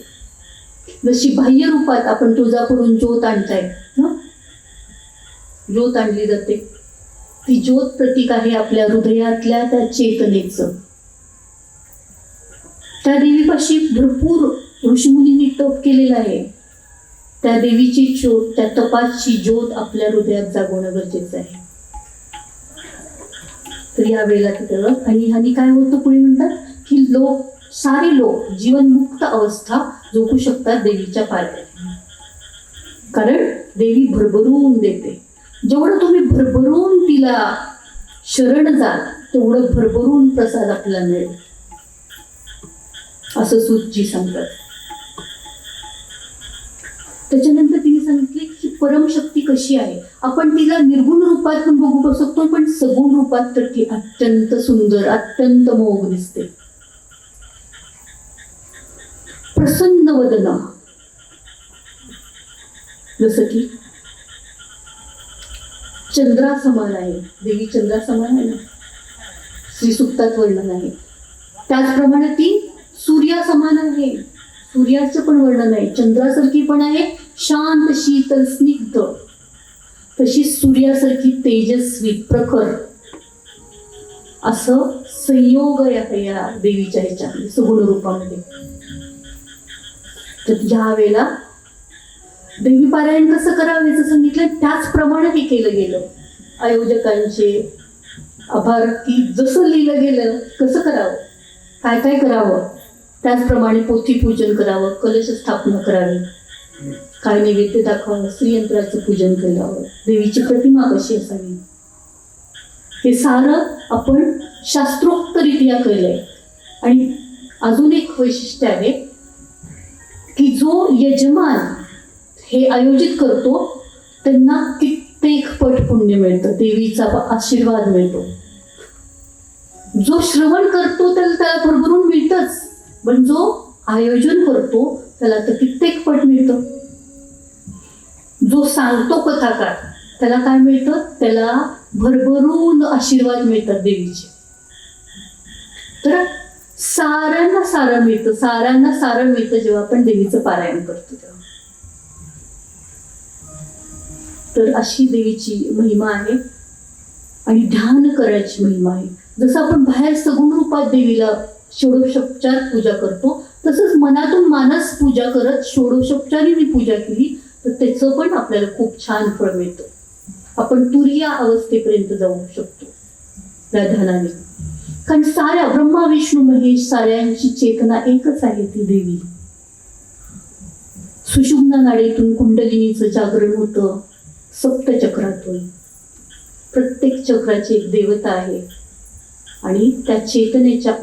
जशी बाह्य रूपात आपण तुळजापुरून ज्योत आणताय, ज्योत आणली जाते, ती ज्योत प्रतीक आहे आपल्या हृदयातल्या त्या चेतनेचं. त्या देवीपाशी भरपूर ऋषीमुनींनी तप केलेलं आहे. त्या देवीची ज्योत, त्या तपाची ज्योत आपल्या हृदयात जागवणं गरजेचं आहे. तर या वेळेला तिथं आणि काय होतं पुढे म्हणतात की सारे लोक जीवनमुक्त अवस्था जगू शकतात देवीच्या पायात, कारण देवी भरभरून देते. जेवढं तुम्ही भरभरून तिला शरण जाल तेवढं भरभरून प्रसाद आपल्याला मिळेल, असं सूतजी सांगतात. त्याच्यानंतर तिने सांगितले की परमशक्ती कशी आहे. आपण तिला निर्गुण रूपात पण बघू शकतो, पण सगुण रूपात तर ती अत्यंत सुंदर, अत्यंत मोह दिसते. प्रसन्न वदना, जसं की चंद्रासमान आहे देवी, चंद्रासमान आहे ना, श्री सुक्तात वर्णन आहे. त्याचप्रमाणे ती सूर्यासमान आहे, सूर्याचं पण वर्णन आहे. चंद्रासारखी पण आहे, शांत शीतल स्निग्ध, तशी सूर्यासारखी तेजस्वी प्रखर, असं संयोग आहे या देवीच्या ह्याच्यामध्ये सगुण रूपामध्ये. तर ज्या वेळेला देवी पारायण कसं करावं याचं सांगितलं, त्याचप्रमाणे हे केलं गेलं. आयोजकांचे आभार की जसं लिहिलं गेलं कसं करावं, काय काय करावं, त्याचप्रमाणे पोथी पूजन करावं, कलश स्थापना करावी, काय नैवेद्य दाखवावं, श्रीयंत्राचं पूजन करावं, देवीची प्रतिमा कशी असावी, हे सारं आपण शास्त्रोक्तरित्या केलंय. आणि अजून एक वैशिष्ट्य आहे की जो यजमान हे आयोजित करतो त्यांना कित्येक पट पुण्य मिळतं, देवीचा आशीर्वाद मिळतो. जो श्रवण करतो त्याला भरभरून मिळतच, पण जो आयोजन करतो त्याला तर कित्येक पट मिळतं. जो सांगतो कथाकार त्याला काय मिळतं, त्याला भरभरून आशीर्वाद मिळतात देवीचे. तर साऱ्यांना सारं मिळतं, साऱ्यांना सारं मिळतं जेव्हा आपण देवीचं पारायण करतो तेव्हा. तर अशी देवीची महिमा आहे आणि ध्यान करायची महिमा आहे. जसं आपण बाहेर सगुण रूपात देवीला षोडशोपचार पूजा करतो, तसंच मनातून मानस पूजा करत षोडशोपचारीने पूजा केली तर त्याचं पण आपल्याला खूप छान फळ मिळतं. आपण तुरीय अवस्थेपर्यंत जाऊ शकतो त्या ध्यानाने, कारण साऱ्या ब्रह्मा विष्णू महेश साऱ्यांची चेतना एकच आहे, ती देवी. सुषुम्ना नाडीतून कुंडलिनीचं जागरण होतं, सप्तचक्रातून. प्रत्येक चक्राची एक देवता आहे आणि त्या चेतनेच्या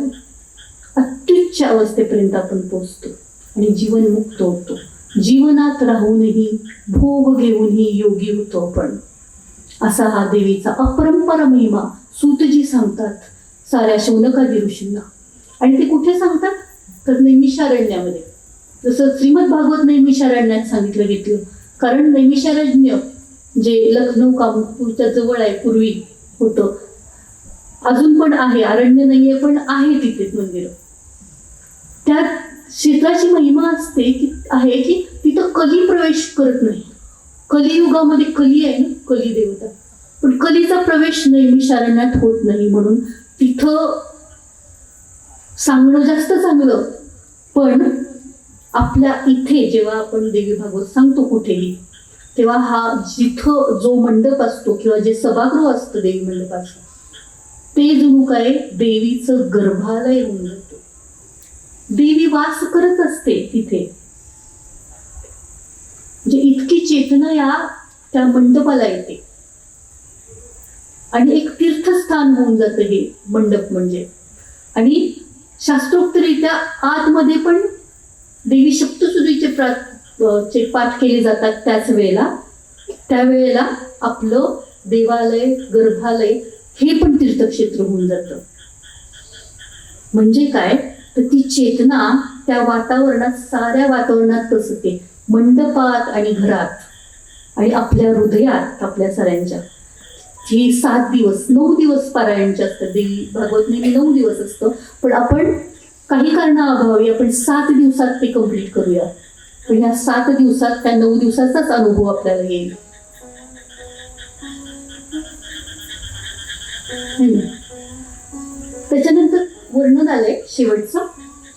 अत्युच्च अवस्थेपर्यंत आपण पोचतो आणि जीवनमुक्त होतो. जीवनात राहूनही भोग घेऊनही योगी होतो आपण. असा हा देवीचा अपरंपार महिमा सूतजी सांगतात साऱ्या शौनकादी ऋषींना. आणि ते कुठे सांगतात तर नैमिषारण्यामध्ये. जसं श्रीमद भागवत नैमिषारण्यात सांगितलं घेतलं, कारण नैमिषारण्य जे लखनौ कानपूरच्या जवळ आहे, पूर्वी होतं, अजून पण आहे, अरण्य नाहीये पण आहे तिथे मंदिर. त्या क्षेत्राची महिमा असते की आहे की तिथं कली प्रवेश करत नाही. कलियुगामध्ये कली आहे ना, कली देवता, पण कलीचा प्रवेश नैमिषारण्यात होत नाही. म्हणून तिथं सांगणं जास्त चांगलं, पण आपल्या इथे जेव्हा आपण देवी भागवत सांगतो कुठेही, तेव्हा हा जिथं जो मंडप असतो किंवा जे सभागृह असतं देवी मंडपाचं, ते जणू काय देवीचं गर्भालय होऊन जातो. देवी वास करत असते तिथे. चेतना या त्या मंडपाला येते आणि एक तीर्थस्थान होऊन जातं हे मंडप म्हणजे. आणि शास्त्रोक्तरित्या आतमध्ये पण देवी सप्तशतीचे पाठ केले जातात. त्यावेळेला आपलं देवालय गर्भालय हे पण तीर्थक्षेत्र होऊन जातं. म्हणजे काय तर ती चेतना त्या वातावरणात साऱ्या वातावरणात बसते, मंडपात आणि घरात आणि आपल्या हृदयात आपल्या साऱ्यांच्या. ही 7 दिवस 9 दिवस पारायणचे असतात. देवी भागवत नेहमी 9 दिवस असतं, पण आपण काही कारणाअभावी आपण 7 दिवसात ते कम्प्लीट करूया. पण या 7 दिवसात त्या 9 दिवसाचाच अनुभव आपल्याला येईल. त्याच्यानंतर वर्णन आलंय शेवटचं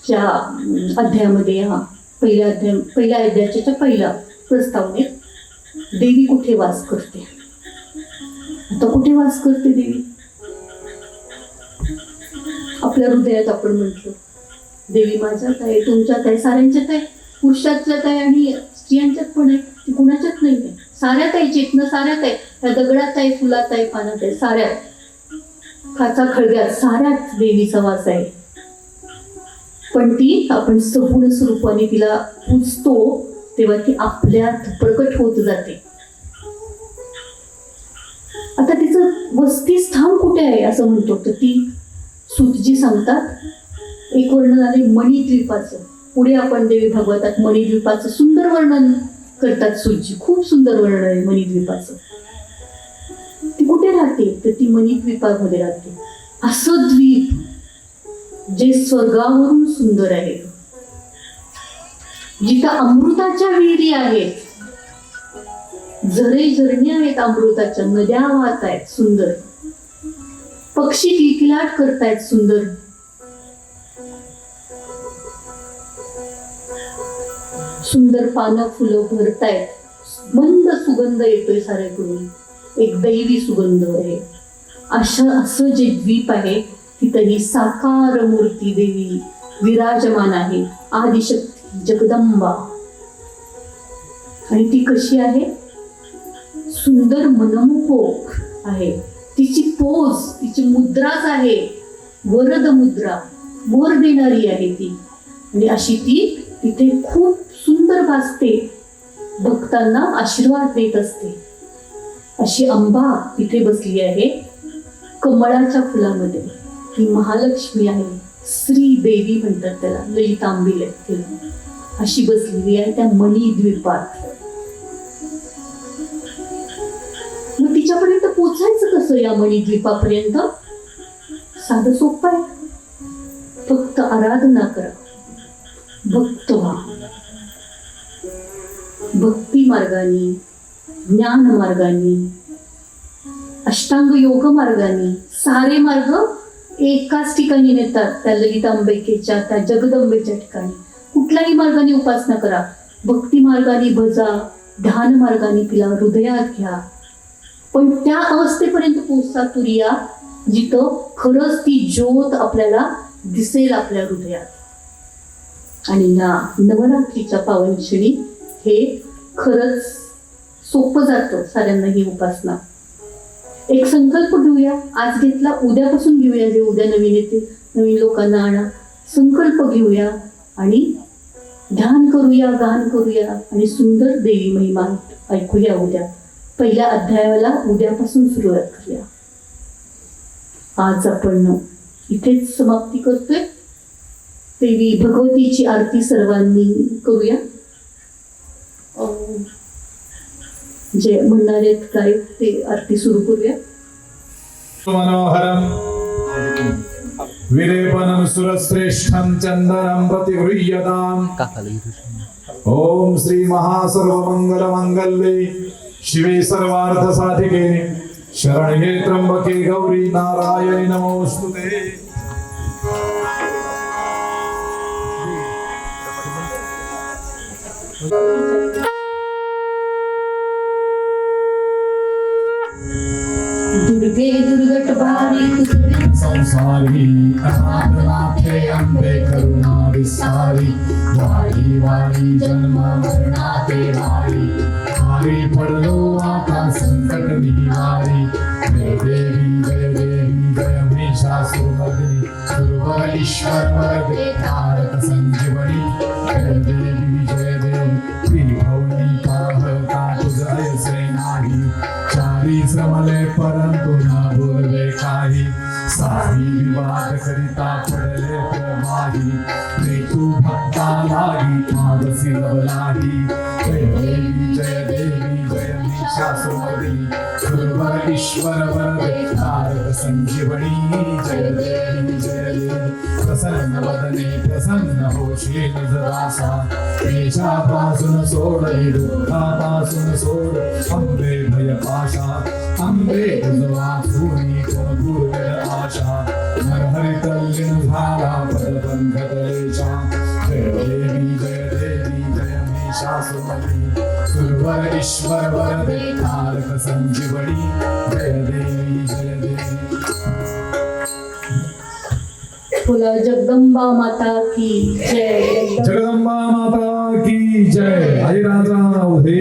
त्या अध्यायामध्ये. हा पहिल्या अध्यायाच्या पहिल्या प्रस्तावनेत देवी कुठे वास करते. आता कुठे वास करते देवी? आपल्या हृदयात आपण म्हटलं देवी माझ्यात आहे, तुमच्यात आहे, साऱ्यांच्यात आहे, पुरुषाच्यात आहे आणि स्त्रियांच्यात पण आहे. ती कुणाच्यात नाही आहे, साऱ्यात आहे. चेतना साऱ्यात आहे. त्या दगडात आहे, फुलात आहे, पानात आहे, साऱ्यात, खाचा खळग्यात, साऱ्यात देवीचा वास आहे. पण ती आपण सगुण स्वरूपाने तिला पूजतो तेव्हा ती आपल्यात प्रकट होत जाते. आता तिचं वसतिस्थान कुठे आहे असं म्हणतो तर ती सूतजी सांगतात. एक वर्णन आले मणिद्वीपाचं. पुढे आपण देवी भागवतात मणिद्वीपाचं सुंदर वर्णन करतात सूतजी. खूप सुंदर वर्णन आहे मणिद्वीपाचं. ती कुठे राहते तर ती मणिद्वीपामध्ये राहते. असं द्वीप जे स्वर्गावरून सुंदर आहे, जिथं अमृताच्या विहिरी आहेत, झरे झरणे आहेत, अमृताच्या नद्या वाहत आहेत सुंदर, पक्षी किलकिलाट करतायत सुंदर, सुंदर पानं फुलं भरतायत, मंद सुगंध येतोय साऱ्याकडून, एक दैवी सुगंध आहे. असं जे द्वीप आहे तिथं ही साकार मूर्ती देवी विराजमान आहे, आदिशक्ती जगदंबा. आणि ती कशी आहे? सुंदर मनमोहक आहे. तिची पोज, तिची मुद्राच आहे वरद मुद्रा, वर देणारी आहे ती. आणि अशी ती तिथे खूप सुंदर भासते, भक्तांना आशीर्वाद देत असते. अशी अंबा तिथे बसली आहे कमळाच्या फुलामध्ये. ती महालक्ष्मी आहे, श्री देवी म्हणतात त्याला, ललितांबिले तिला. अशी बसलेली आहे त्या मणिद्वीपात. मग तिच्यापर्यंत पोचायचं कसं? या मणिद्वीपापर्यंत साधं सोपं आहे. फक्त आराधना करा, भक्त व्हा. भक्ती मार्गाने, ज्ञान मार्गाने, अष्टांग योग मार्गाने सारे मार्ग एकाच ठिकाणी नेतात, त्या ललितांबिकेच्या, त्या जगदंबेच्या ठिकाणी. कुठल्याही मार्गाने उपासना करा. भक्ती मार्गाने भजा, ध्यान मार्गाने तिला हृदयात घ्या. पण त्या अवस्थेपर्यंत पोहोचता तुरिया जिथं खरंच ती ज्योत आपल्याला दिसेल आपल्या हृदयात. आणि या नवरात्रीच्या पावन क्षणी हे खरंच सोपं जातं साऱ्यांना ही उपासना. एक संकल्प घेऊया, आज घेतला उद्यापासून घेऊया, जे उद्या नवीन येते नवीन लोकांना आणा. संकल्प घेऊया आणि ध्यान करूया, गान करूया आणि सुंदर देवी महिमा ऐकूया. उद्या पहिल्या अध्यायाला उद्यापासून सुरुवात करूया. आज आपण इथेच समाप्ती करतोय. देवी भगवतीची आरती सर्वांनी करूया. जे म्हणणार आहेत काय ते आरती सुरू करूया. मनोहरम विलेपनं सुरश्रेष्ठं चंदनं प्रतिगृह्यताम्. ओम श्री महासर्वमंगल मंगल्ये शिवे सर्वार्थ साधिके शरण्ये त्र्यंबके गौरी नारायणी नमोस्तुते. दुर्गे दुर्गट भारी तुझे संसारी अनाथ नाथे अंबे करुणा विसारी वारी वारी जन्म मरणाते वारी. मागे पडलो आता संकट निवारी जय देवी जय महिषासुरमर्दिनी सुरवर ईश्वर वरदे तारक संजीवनी जय देवी त्रिभुवनी पाहता तुझ ऐसे नाही चारी श्रमले परंतु न बोलवे काही साही विवाद करिता पडले प्रवाही रे तू भक्ता लागी मागसी लवलाही जय देवी जय महिषासुरमर्दिनी सुरवर ईश्वर वरदे तारक संजीवनी जय देवी प्रसन्न वदने प्रसन्न होशील जरासा देशापासून सोड दुःखापासून सोड अंबे भय पाशा अंबे तुझ वाचूनी कोण दुर्गड आशा नरहरी तल्लीन झाला पदपंख तलेशा जय देवी जय महिषासुरमर्दिनी सुरवर ईश्वर वरदे तारक संजीवनी जय देवी बोला जगदंबा माता की जय. जगदंबा माता की जय. हरिराजा हे